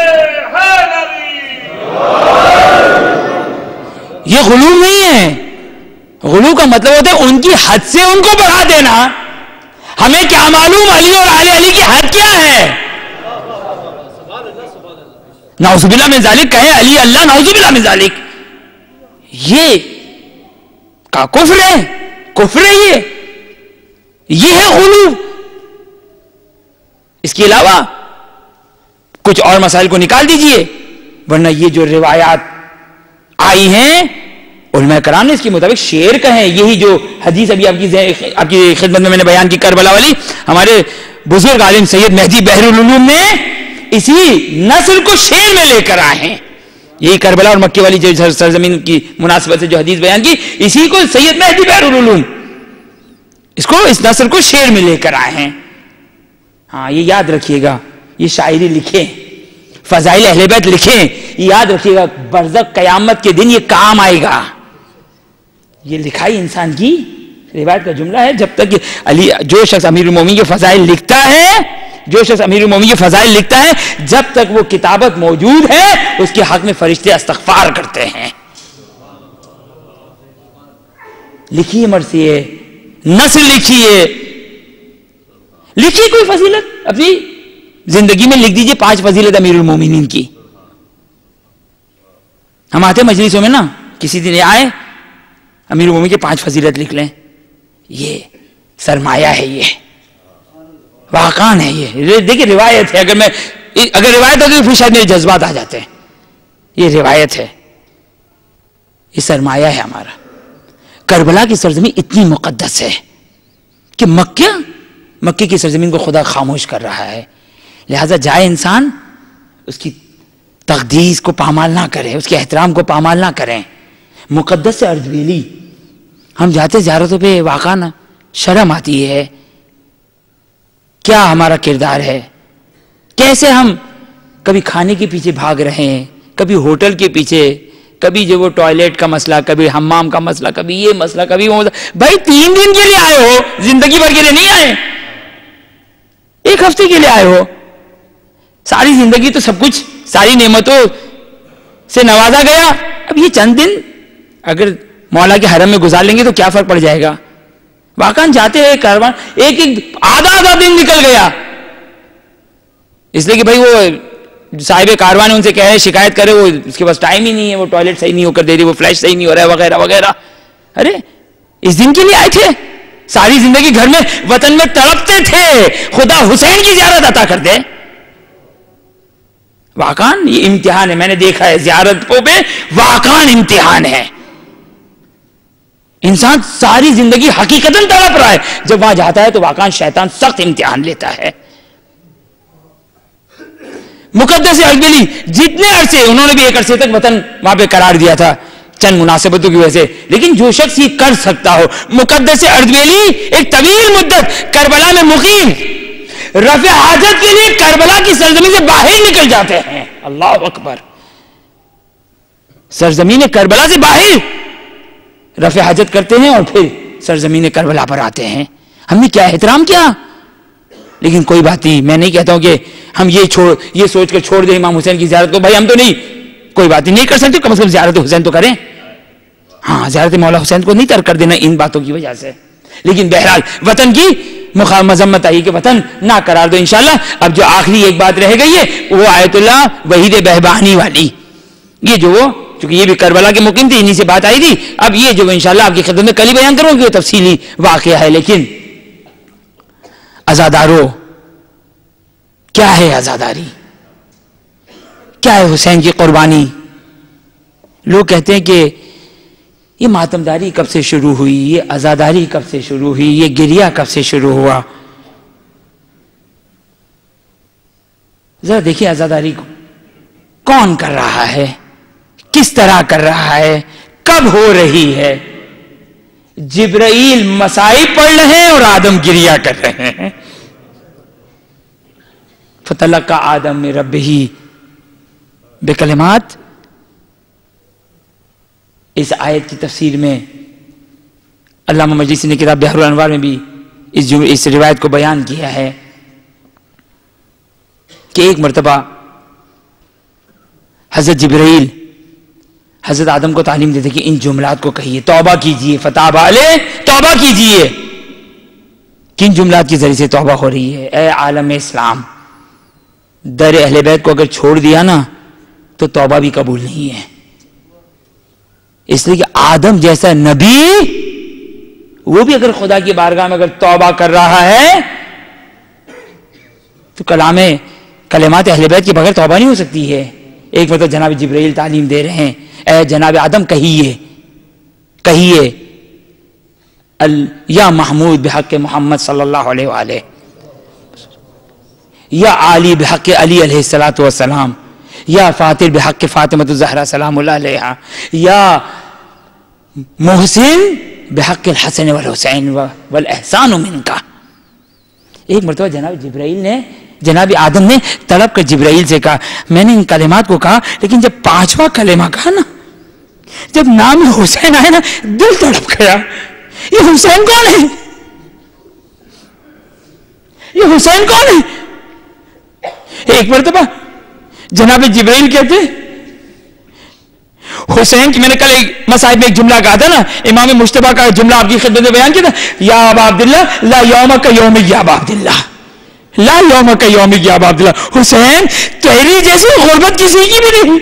یہ غلو نہیں ہے. غلو کا مطلب ہوتا ہے ان کی حد سے ان کو بڑھا دینا. ہمیں کیا معلوم علی اور آل علی کی حد کیا ہے؟ نعوذ باللہ من ذالک کہے علی اللہ، نعوذ باللہ من ذالک. یہ کا کفر ہے، کفر ہے. یہ ہے غلو. اس کے علاوہ کچھ اور مسائل کو نکال دیجئے، ورنہ یہ جو روایات آئی ہیں علماء کرام نے اس کے مطابق شعر کہیں. یہی جو حدیث ابھی آپ کی خدمت میں نے بیان کی کربلا والی، ہمارے بزرگ عالم سید مہدی بحر العلوم نے اسی نسل کو شعر میں لے کر آئے ہیں. یہی کربلا اور مکے والی جو سرزمین کی مناسبت سے جو حدیث بیان کی، اسی کو سید مہدی بحر العلوم اس نثر کو شعر میں لے کر آئے ہیں. ہاں یہ یاد رکھیے گا، یہ شاعری لکھیں، فضائل اہل بیت لکھیں، یاد رکھیے گا برزخ قیامت کے دن یہ کام آئے گا. یہ لکھائی انسان کی روایت کا جملہ ہے. جب تک جو شخص امیر المومنین کے فضائل لکھتا ہے، جب تک وہ کتابت موجود ہے اس کے حق میں فرشتے استغفار کرتے ہیں. لکھیے مرثیے، نثر لکھیے کوئی فضیلت اپنی زندگی میں لکھ دیجئے. 5 فضیلت امیر المومنین کی. ہم آتے مجلسوں میں نا، کسی دن آئے امیر المومنین کے 5 فضیلت لکھ لیں. یہ سرمایہ ہے، یہ واقعان ہے. یہ دیکھیں روایت ہے. اگر روایت ہوتی تو پھر شاید میرے جذبات آ جاتے ہیں. یہ روایت ہے، یہ سرمایہ ہے ہمارا. کربلا کی سرزمین اتنی مقدس ہے کہ مکے کی سرزمین کو خدا خاموش کر رہا ہے. لہذا جائے انسان اس کی تقدیس کو پامال نہ کریں، اس کے احترام کو پامال نہ کریں. مقدس سے اردبیلی ہم جاتے زیارتوں پہ، واقعا شرم آتی ہے. کیا ہمارا کردار ہے؟ کیسے ہم کبھی کھانے کے پیچھے بھاگ رہے ہیں، کبھی ہوٹل کے پیچھے، کبھی جو وہ ٹوائلٹ کا مسئلہ، کبھی حمام کا مسئلہ، کبھی یہ مسئلہ، کبھی وہ مسئلہ. بھائی 3 دن کے لیے آئے ہو، زندگی بھر کے لیے نہیں آئے. 1 ہفتے کے لیے آئے ہو. ساری زندگی تو سب کچھ، ساری نعمتوں سے نوازا گیا. اب یہ چند دن اگر مولا کے حرم میں گزار لیں گے تو کیا فرق پڑ جائے گا؟ واقعاً جاتے ہیں کاروان، ایک آدھا دن نکل گیا. اس لیے کہ بھائی وہ صاحب کاروان ان سے کہہ رہے، شکایت کرے، وہ اس کے پاس ٹائم ہی نہیں ہے، وہ ٹوائلٹ صحیح نہیں ہو کر دے رہی، وہ فلیش صحیح نہیں ہو رہا ہے، وغیرہ وغیرہ. ارے اس دن کے لیے آئے تھے، ساری زندگی گھر میں وطن میں تڑپتے تھے، خدا حسین کی زیارت عطا کر دے. واقعاً یہ امتحان ہے. میں نے دیکھا ہے زیارتوں پہ واقعاً امتحان ہے. انسان ساری زندگی حقیقتاً تڑپ رہا ہے، جب وہاں جاتا ہے تو واقعاً شیطان سخت امتحان لیتا ہے. مقدس اربیلی جتنے عرصے، انہوں نے بھی 1 عرصے تک وطن وہاں پہ قرار دیا تھا چند مناسبتوں کی وجہ سے. لیکن جو شخص یہ کر سکتا ہو، مقدس اردبیلی ایک طویل مدت کربلا میں مقیم، رفع حاجت کے لیے کربلا کی سرزمین سے باہر نکل جاتے ہیں. اللہ اکبر. سرزمین کربلا سے باہر رفع حاجت کرتے ہیں اور پھر سرزمین کربلا پر آتے ہیں. ہم نے کیا احترام کیا. لیکن کوئی بات نہیں، میں نہیں کہتا ہوں کہ ہم یہ سوچ کر چھوڑ دیں امام حسین کی زیارت کو. بھائی ہم تو نہیں، کوئی بات نہیں کر سکتے، کم از کم زیارت حسین تو کریں. ہاں زیارت مولا حسین کو نہیں ترک کر دینا ان باتوں کی وجہ سے. لیکن بہرحال وطن کی مذمت آئی کہ وطن نہ قرار دو. انشاءاللہ اب جو آخری ایک بات رہ گئی ہے وہ آیت اللہ وحید بہبہانی والی. یہ جو وہ چونکہ یہ بھی کربلا کے مقیم تھی، انہی سے بات آئی تھی. اب یہ جو انشاءاللہ آپ کی خدمت میں کل ہی بیان کروں گی، وہ تفصیلی واقعہ ہے. لیکن عزادارو، کیا ہے عزاداری؟ کیا ہے حسین کی قربانی؟ لوگ کہتے ہیں کہ یہ ماتمداری کب سے شروع ہوئی، یہ عزاداری کب سے شروع ہوئی، یہ گریہ کب سے شروع ہوا. ذرا دیکھیے عزاداری کو کون کر رہا ہے، کس طرح کر رہا ہے، کب ہو رہی ہے. جبرائیل مصائب پڑھ رہے ہیں اور آدم گریہ کر رہے ہیں. فتلقى آدم من ربه بکلمات. اس آیت کی تفسیر میں علامہ مجلسی نے کتاب بحر الانوار میں بھی اس روایت کو بیان کیا ہے کہ ایک مرتبہ حضرت جبرائیل حضرت آدم کو تعلیم دیتے کہ ان جملات کو کہیے، توبہ کیجئے، فتاب علیہ، توبہ کیجئے. کن جملات کے ذریعے سے توبہ ہو رہی ہے؟ اے عالم اسلام، در اہل بیت کو اگر چھوڑ دیا نا تو توبہ بھی قبول نہیں ہے. اس لیے کہ آدم جیسا نبی وہ بھی اگر خدا کی بارگاہ میں اگر توبہ کر رہا ہے تو کلمات اہل بیت کے بغیر توبہ نہیں ہو سکتی ہے. ایک مرتبہ جناب جبرائیل تعلیم دے رہے ہیں، اے جناب آدم کہیے یا محمود بحق محمد صلی اللہ علیہ وآلہ، یا علی بحق علی علیہ السلام، یا فاتر بحق فاطمۃ الزہرا سلام اللہ علیہا، یا محسن بحق الحسن والحسین والاحسان منکا۔ ایک مرتبہ جناب جبرائیل نے، جناب آدم نے طلب کر جبرائیل سے کہا، میں نے ان کلمات کو کہا، لیکن جب 5واں کلمہ کہا نا، جب نام حسین آئے نا، دل تڑپ گیا، یہ حسین کون ہے؟ یہ حسین کون ہے؟ ایک مرتبہ جناب جبرائیل کہتے حسین کی، میں نے کل ایک مصائب میں ایک جملہ کہا تھا نا، امام مجتبیٰ کا جملہ آپ کی خدمت میں بیان کیا تھا، یا ابا عبداللہ لا یومک یوم یا ابا عبداللہ، لا یومک یوم یا ابا عبداللہ، حسین تیری جیسی غربت کسی کی بھی نہیں۔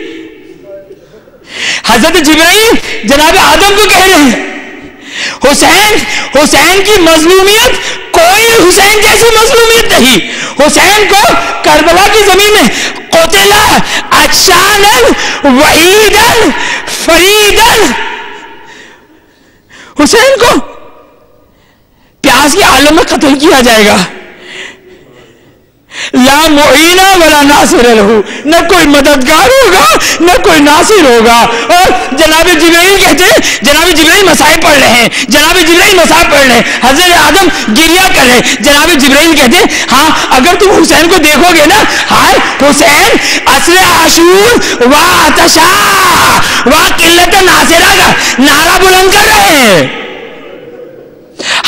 حضرت جبرائیل جناب آدم کو کہہ رہے ہیں حسین کی مظلومیت کوئی حسین جیسی مظلومیت نہیں۔ حسین کو کربلا کی زمین میں قتلا عطشانا وحیدا فریدا، حسین کو پیاس کے عالم میں قتل کیا جائے گا، لا معین ولا ناصر لہ، نہ کوئی مددگار ہوگا نہ کوئی ناصر ہوگا۔ اور جناب جبرائیل کہتے ہیں، جناب جبرائیل مصائب پڑھ رہے ہیں، جناب جبرائیل مصائب پڑھ رہے ہیں، حضرت آدم گریہ کر رہے ہیں، جناب جبرائیل کہتے ہیں ہاں اگر تم حسین کو دیکھو گے نا، ہائے حسین عصر عاشور و عطشا و قلت ناصرہ کا نعرہ بلند کر رہے ہیں،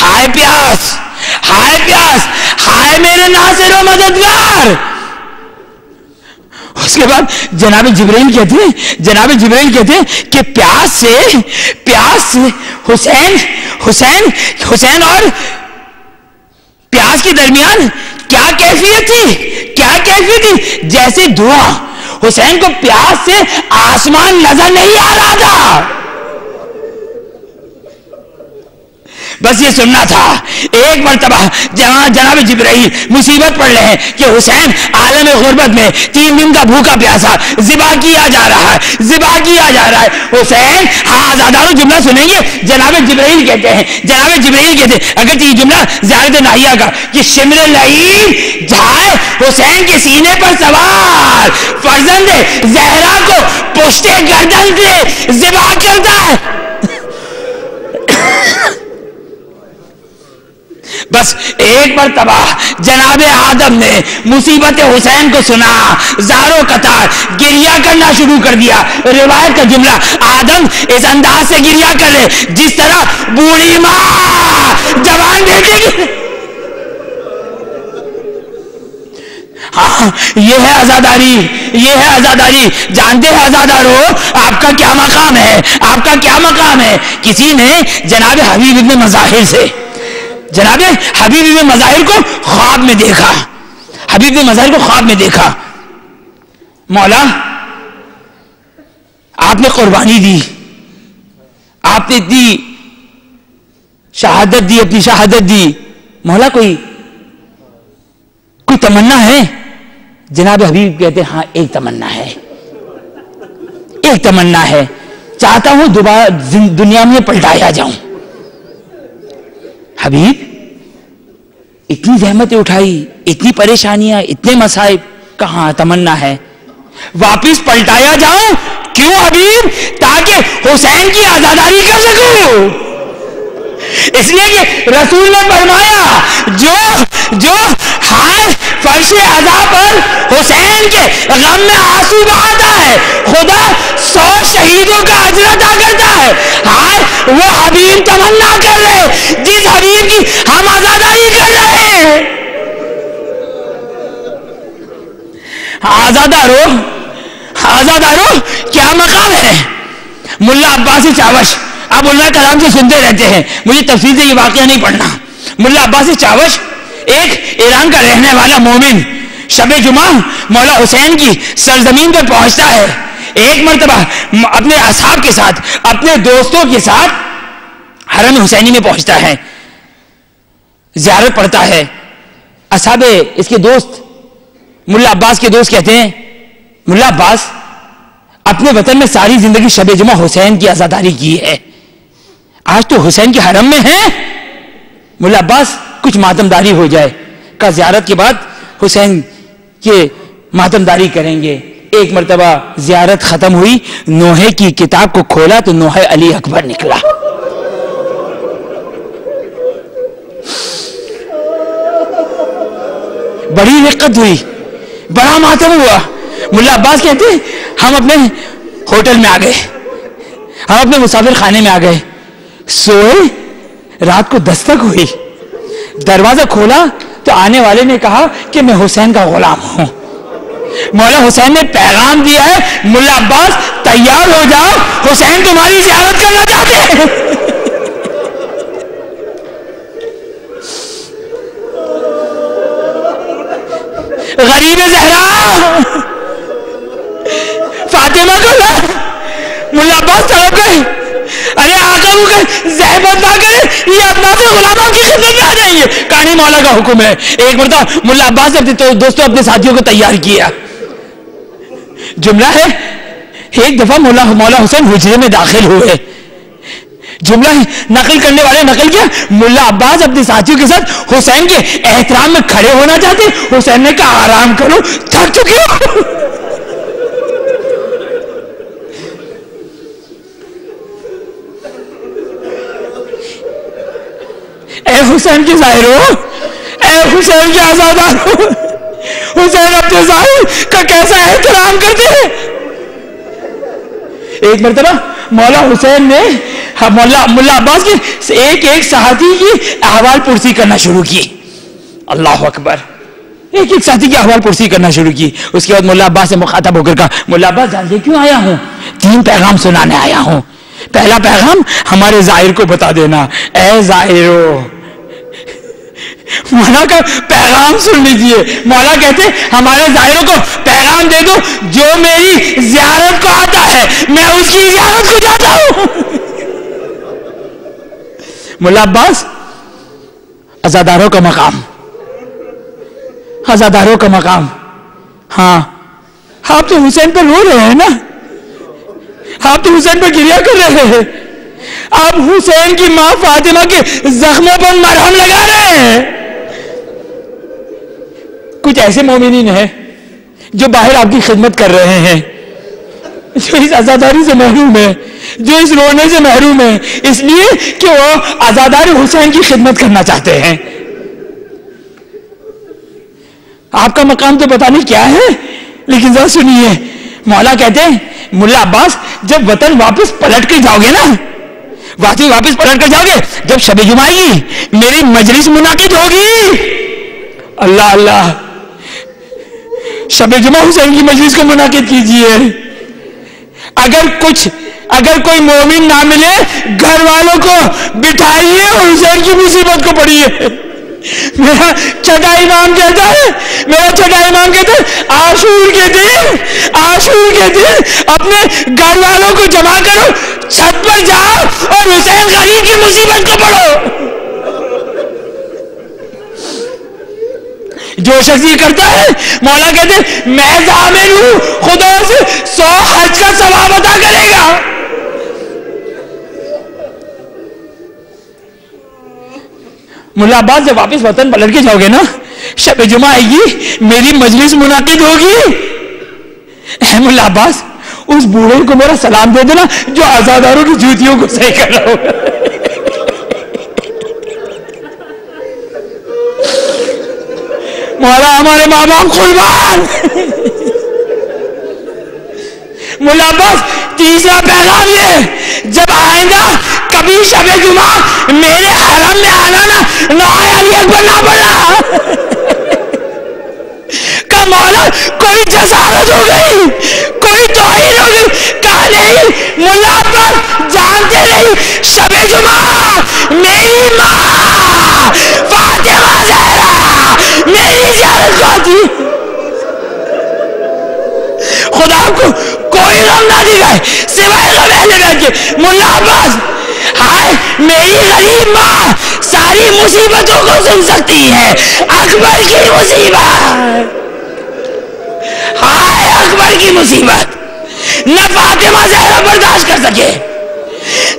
ہائے پیاس، ہائے پیاس، ہائے میرے ناصر و مددگار۔ اس کے بعد جناب جبرائیل کہتے ہیں کہ پیاس سے حسین اور پیاس کے درمیان کیا کیفیت تھی؟ جیسے دھواں، حسین کو پیاس سے آسمان نظر نہیں آ رہا تھا، بس یہ سننا تھا۔ ایک مرتبہ جہاں جناب جبرائیل مصیبت پڑ رہے ہیں کہ حسین عالم غربت میں 3 دن کا بھوکا پیاسا ذبح کیا جا رہا ہے، حسین ہاں آزاداروں جملہ سنیں گے، جناب جبرائیل کہتے ہیں اگر یہ جملہ زیارت ناہیہ کا کہ شمر لعین جائے حسین کے سینے پر سوار، فرزند زہرا کو پشت گردن سے ذبح کرتا ہے۔ بس ایک مرتبہ جناب آدم نے مصیبت حسین کو سنا، زاروں قطار گریہ کرنا شروع کر دیا۔ روایت کا جملہ، آدم اس انداز سے گریہ کر رہے جس طرح بوڑھی ماں جوان بیٹے کی۔ ہاں یہ ہے عزاداری، جانتے ہیں عزادارو آپ کا کیا مقام ہے؟ کسی نے جناب حبیب ابن مظاہر کو خواب میں دیکھا، مولا آپ نے قربانی دی، آپ نے اتنی شہادت دی، مولا کوئی تمنا ہے؟ جناب حبیب کہتے ہاں ایک تمنا ہے، چاہتا ہوں دوبارہ دنیا میں پلٹایا جاؤں۔ حبیب اتنی زحمتیں اٹھائی، اتنی پریشانیاں، اتنے مصائب، کہاں تمنا ہے واپس پلٹایا جاؤں؟ کیوں حبیب؟ تاکہ حسین کی آزاداری کر سکوں، اس لیے کہ رسول نے فرمایا جو ہائے فرش عزا پر حسین کے غم میں آنسو بہاتا ہے، خدا 100 شہیدوں کا اجر عطا کرتا ہے۔ ہائے وہ حبیب تمنا کر رہے جس حبیب کی ہم آزاداری کر رہے ہیں۔ آزادارو کیا مقام ہے؟ ملا عباسی چاوش، آپ علماء کلام سے سنتے رہتے ہیں، مجھے تفصیل سے یہ واقعہ نہیں پڑھنا۔ ملا عباسی چاوش ایک ایران کا رہنے والا مومن، شب جمعہ مولا حسین کی سرزمین پر پہنچتا ہے۔ ایک مرتبہ اپنے اصحاب کے ساتھ، اپنے دوستوں کے ساتھ حرم حسینی میں پہنچتا ہے، زیارت پڑھتا ہے۔ اصحاب اس کے دوست ملا عباس کے دوست کہتے ہیں ملا عباس اپنے وطن میں ساری زندگی شب جمعہ حسین کی عزاداری کی ہے، آج تو حسین کے حرم میں ہے، ملا عباس کچھ ماتمداری ہو جائے، کا زیارت کے بعد حسین کے ماتمداری کریں گے، ایک مرتبہ زیارت ختم ہوئی، نوحے کی کتاب کو کھولا تو نوحہ علی اکبر نکلا. بڑی رقت ہوئی، بڑا ماتم ہوا. ملا عباس کہتے ہم اپنے ہوٹل میں آ گئے، ہم اپنے مسافر خانے میں آ گئے، سوئے، رات کو دستک ہوئی، دروازہ کھولا تو آنے والے نے کہا کہ میں حسین کا غلام ہوں. مولا حسین نے پیغام دیا ہے، ملا عباس تیار ہو جاؤ، حسین تمہاری زیارت کرنا چاہتے ہیں. غریب زہرا فاطمہ کو لا. ملا عباس طرف گئے، ارے آقا وہ کہ زحمت نہ کرے، یہ اپنا سے غلاموں کی خدمت میں آ جائیں گے. کہانی مولا کا حکم ہے. ایک مرتبہ ملا عباس نے اپنے دوستوں اپنے ساتھیوں کو تیار کیا. جملہ ہے ایک دفعہ مولا حسین حجرے میں داخل ہوئے. جملہ نقل کرنے والے نقل کیا، ملا عباس اپنے ساتھیوں کے ساتھ حسین کے احترام میں کھڑے ہونا چاہتے. حسین نے کہا آرام کرو، تھک چکے ہو. اے حسین کے ظاہرو، اے حسین کے آزادارو، حسین اپنے ظاہر کا کیسا احترام کرتے ہیں. ایک مرتبہ مولا حسین نے ملا عباس کے ایک ساتھی کی احوال پرسی کرنا شروع کی. اللہ اکبر. ایک ساتھی کی احوال پرسی کرنا شروع کی. اس کے بعد ملا عباس سے مخاطب ہو کر کہا، ملا عباس جانتے کیوں آیا ہوں؟ 3 پیغام سنانے آیا ہوں. پہلا پیغام ہمارے ظاہر کو بتا دینا. اے ظاہرو، مولا کا پیغام سن لیجئے. مولا کہتے ہمارے ظاہروں کو پیغام دے دو، جو میری زیارت کو آتا ہے میں اس کی زیارت کو جاتا ہوں. ملا عباس، عزاداروں کا مقام، عزاداروں کا مقام. ہاں آپ تو حسین پر رو رہے ہیں نا، آپ تو حسین پر گریہ کر رہے ہیں، آپ حسین کی ماں فاطمہ کے زخموں پر مرہم لگا رہے ہیں. کچھ ایسے مومنین ہیں جو باہر آپ کی خدمت کر رہے ہیں، جو اس عزاداری سے محروم ہے، جو اس رونے سے محروم ہے، اس لیے کہ وہ عزادار حسین کی خدمت کرنا چاہتے ہیں. آپ کا مقام تو پتہ نہیں کیا ہے، لیکن ذرا سنیے. مولا کہتے ہیں ملا عباس جب وطن واپس پلٹ کے جاؤ گے نا، واپس پلٹ کر جاؤ گے، جب شب جمعہ آئے گی میری مجلس منعقد ہوگی. اللہ اللہ، شب جمعہ حسین کی مجلس کو منعقد کیجئے. اگر کوئی مومن نہ ملے، گھر والوں کو بٹھائیے اور حسین کی مصیبت کو پڑھیے. میرا چھٹا امام کہتا ہے عاشور کے دن اپنے گھر والوں کو جمع کرو، چھت پر جاؤ اور حسین غریب کی مصیبت کو پڑھو. جو شخص یہ کرتا ہے، مولا کہتے ہیں میں ضامن ہوں، خدا سے 100 حج کا ثواب عطا کرے گا. ملا عباس جب واپس وطن پلٹ کے جاؤ گے نا، شب جمعہ آئے گی میری مجلس منعقد ہوگی. اے ملا عباس، اس بوڑھے کو میرا سلام دے دینا جو عزاداروں کی جوتیوں کو صحیح کر رہا ہوگا. مولا ہمارے ماں باپ قربان. ملا عباس، تیسرا پیغام یہ، جب آئندہ کبھی شب جمعہ میرے حرم میں آنا نا، نوحہ علی اکبر نہ پڑھنا. کہ مولا کوئی جسارت ہو گئی، کوئی توہین ہو گئی. کہا نہیں ملا عباس، جانتے نہیں شب جمعہ میری ماں فاطمہ زہرا میری زیارت کو آتی. خدا کو کوئی غم نہ دکھائے سوائے غم اہل بیت کے. ملا عباس، ہائے میری غریب ماں ساری مصیبتوں کو سن سکتی ہے، اکبر کی مصیبت، ہائے اکبر کی مصیبت نہ فاطمہ زہرا برداشت کر سکے،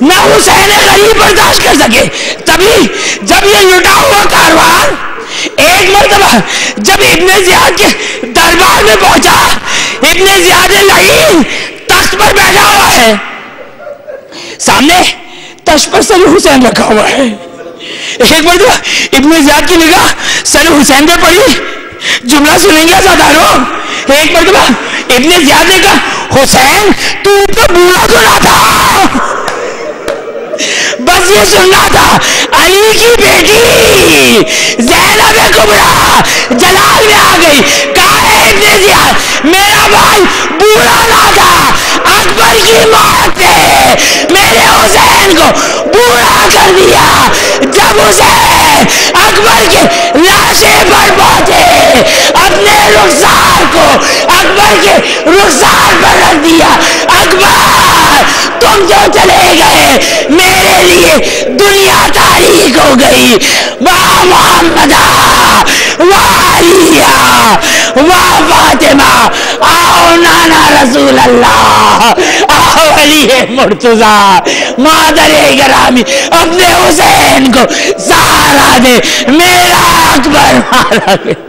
نہ حسین غریب برداشت کر سکے. تبھی جب یہ لٹا ہوا کاروان ایک مرتبہ جب ابن زیاد کے دربار میں پہنچا، ابن زیاد لعین تخت پر بیٹھا ہوا ہے، سامنے تخت پر سر حسین رکھا ہوا ہے. ایک مرتبہ ابن زیاد کی نگاہ سر حسین پہ پڑی. جملہ سنیں گے عزاداروں. ایک مرتبہ ابن زیاد نے کہا حسین تو بوڑھا تو نہ تھا، بس یہ سننا تھا علی کی بیٹی زینب کبریٰ جلال میں آ گئی. کہا ہے ابن زیاد میرا بھائی بوڑھا نہ تھا، اکبر کی موت نے میرے حسین کو بوڑھا کر دیا. جب حسین اکبر کے لاشیں پر پہنچے اپنے رخسار کو اکبر کے رخسار پر رکھ دیا. اکبر تم جو چلے گئے میرے لیے دنیا تاریک ہو گئی. واہ محمدہ، واہ علیہ، واہ فاطمہ، آؤ نانا رسول اللہ، آؤ علی مرتضی مادر گرامی، اپنے حسین کو سہارا دے، میرا اکبر مارا گیا.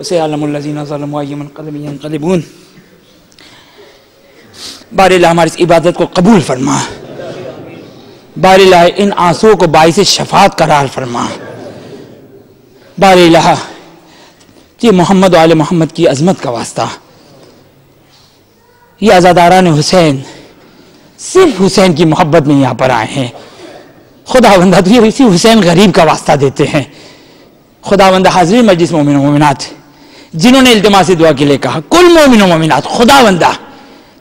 سيعلم الذين ظلموا أي منقلب ينقلبون. بار اللہ ہماری اس عبادت کو قبول فرما، بار اللہ ان آنسوں کو باعث شفاعت قرار فرما. بار اللہ یہ محمد و آل محمد کی عظمت کا واسطہ، یہ عزاداران حسین صرف حسین کی محبت میں یہاں پر آئے ہیں. خدا بندہ تو یہ اسی حسین غریب کا واسطہ دیتے ہیں. خدا بندہ حاضرین مجلس مومن و مومنات جنہوں نے التماس دعا کے لیے کہا، کل مومن و مومنات، خدا بندہ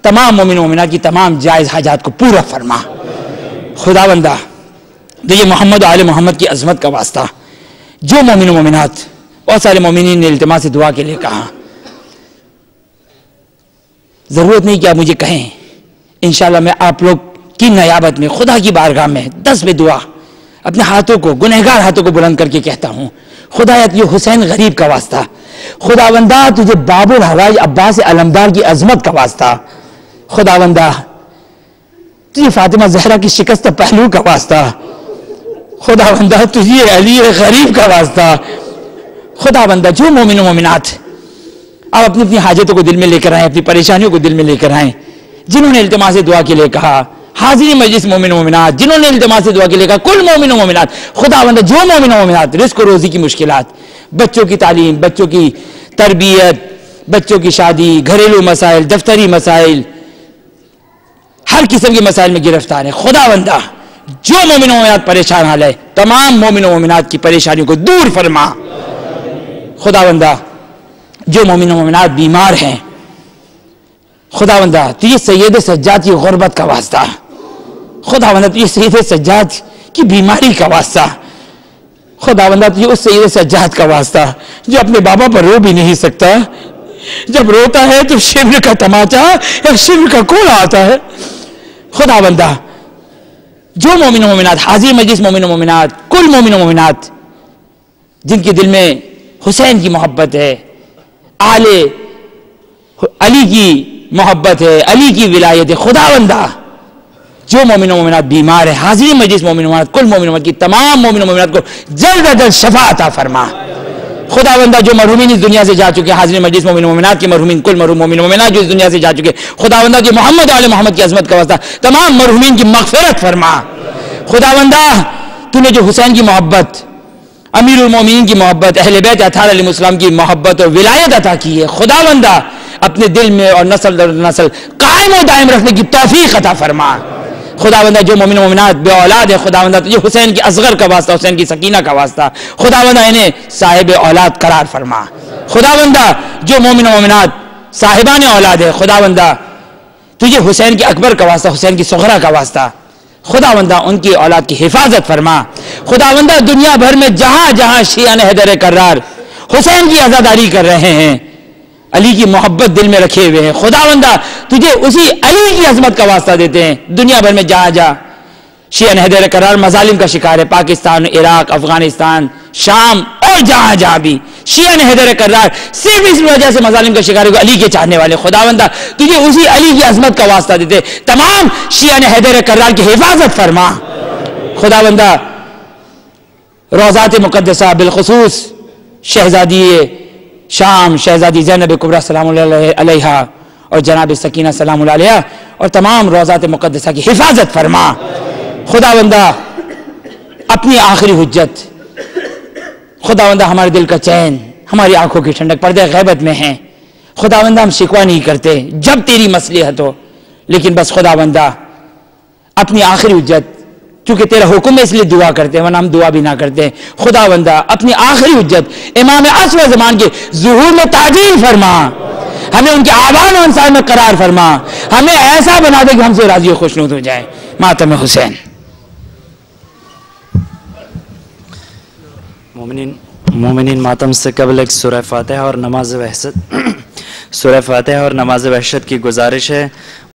تمام مومن و مومنات کی تمام جائز حاجات کو پورا فرما. خدا بندہ تو یہ محمد و آل محمد کی عظمت کا واسطہ جو مومن و مومنات بہت سارے مومنین نے التماس دعا کے لیے کہا، ضرورت نہیں کہ آپ مجھے کہیں، انشاءاللہ میں آپ لوگ کی نیابت میں خدا کی بارگاہ میں 10 بے دعا اپنے ہاتھوں کو، گنہگار ہاتھوں کو بلند کر کے کہتا ہوں، خدایت یہ حسین غریب کا واسطہ، خدا بندہ تجھے باب الحوائج عباس علمدار کی عظمت کا واسطہ، خدا بندہ تجھے فاطمہ زہرا کی شکست پہلو کا واسطہ، خدا بندہ تجھے علی غریب کا واسطہ. خدا بندہ جو مومن و مومنات آپ اپنی اپنی حاجتوں کو دل میں لے کر آئیں، اپنی پریشانیوں کو دل میں لے کر آئیں، جنہوں نے التماس دعا کے لیے کہا، حاضرین مجلس مومن و مومنات جنہوں نے التماس دعا کے لیے کہا، کل مومن و مومنات، خدا بندہ جو مومن و مومنات رزق و روزی کی مشکلات، بچوں کی تعلیم، بچوں کی تربیت، بچوں کی شادی، گھریلو مسائل، دفتری مسائل، ہر قسم کے مسائل میں گرفتار ہے، خدا بندہ جو مومن و مومنات پریشان حال ہے تمام مومن و مومنات کی پریشانیوں کو دور فرما. خدا بندہ جو مومن و مومنات بیمار ہیں، خدا بندہ تو یہ سید سجاد کی غربت کا واسطہ، خدا بندہ تو یہ سید سجاد کی بیماری کا واسطہ، خدا بندہ تو یہ اس سید سجاد کا واسطہ جو اپنے بابا پر رو بھی نہیں سکتا، جب روتا ہے تو شبر کا تماچا یا شبر کا کوڑا آتا ہے. خدا بندہ جو مومن و مومنات، حاضر مجلس مومن و مومنات، کل مومن و مومنات جن کے دل میں حسین کی محبت ہے، آل علی کی محبت ہے، علی کی ولایت ہے، خدا بندہ جو مومن و مومنات بیمار ہے، حاضرین مجلس مومن و مومنات، کل مومن و مومنات کی تمام مومن و مومنات کو جلد از جلد شفا عطا فرما. خدا بندہ جو مرحومین اس دنیا سے جا چکے ہیں، حاضرین مجلس مومن و مومنات کے مرحومین، کل مرحوم مومن و مومنات جو اس دنیا سے جا چکے ہیں، خدا بندہ جو محمد و آل محمد کی عظمت کا واسطہ تمام مرحومین کی مغفرت فرما. خدا بندہ تو نے جو حسین کی محبت، امیر المومنین کی محبت، اہل بیت اطہار علیہ السلام کی محبت اور ولایت عطا کی ہے، خدا بندہ اپنے دل میں اور نسل در نسل قائم و دائم رکھنے کی توفیق عطا فرما. خدا بندہ جو مومن و مومنات بے اولاد ہے، خدا بندہ تجھے حسین کی اصغر کا واسطہ، حسین کی سکینہ کا واسطہ، خدا بندہ انہیں صاحب اولاد قرار فرما. خدا بندہ جو مومن و مومنات صاحبان اولاد ہے، خدا بندہ تجھے حسین کے اکبر کا واسطہ، حسین کی صغرا کا واسطہ، خدا بندہ ان کی اولاد کی حفاظت فرما. خدا بندہ دنیا بھر میں جہاں جہاں شیعہ حیدر کرار حسین کی عزاداری کر رہے ہیں، علی کی محبت دل میں رکھے ہوئے ہیں، خدا بندہ تجھے اسی علی کی عظمت کا واسطہ دیتے ہیں. دنیا بھر میں جہاں جہاں شیعہ حیدر کرار مظالم کا شکار ہے، پاکستان، عراق، افغانستان، شام اور جہاں جہاں بھی شیعہ نے حیدر کرار صرف اس وجہ سے مظالم کا شکار ہو، علی کے چاہنے والے، خداوندہ تجھے اسی علی کی عظمت کا واسطہ دیتے، تمام شیعہ نے حیدر کرار کی حفاظت فرما خداوندہ، روضات مقدسہ بالخصوص شہزادی شام شہزادی زینب کبریٰ سلام اللہ علیہا اور جناب سکینہ سلام اللہ علیہا اور تمام روضات مقدسہ کی حفاظت فرما خداوندہ، اپنی آخری حجت خداوندہ، ہمارے دل کا چین، ہماری آنکھوں کی ٹھنڈک پردے غیبت میں ہیں خداوندہ، ہم شکوہ نہیں کرتے جب تیری مصلحت ہو، لیکن بس خداوندہ اپنی آخری حجت، چونکہ تیرا حکم ہے اس لیے دعا کرتے ہیں ورنہ ہم دعا بھی نہ کرتے، خداوندہ اپنی آخری حجت امام عصر زمان کے ظہور میں تعجیل فرما، ہمیں ان کے آبان و انسان میں قرار فرما، ہمیں ایسا بنا دے کہ ہم سے راضی و خوشنود ہو جائے۔ ماتم حسین۔ مومنین ماتم سے قبل ایک سورہ فاتحہ اور نماز وحشت کی گزارش ہے۔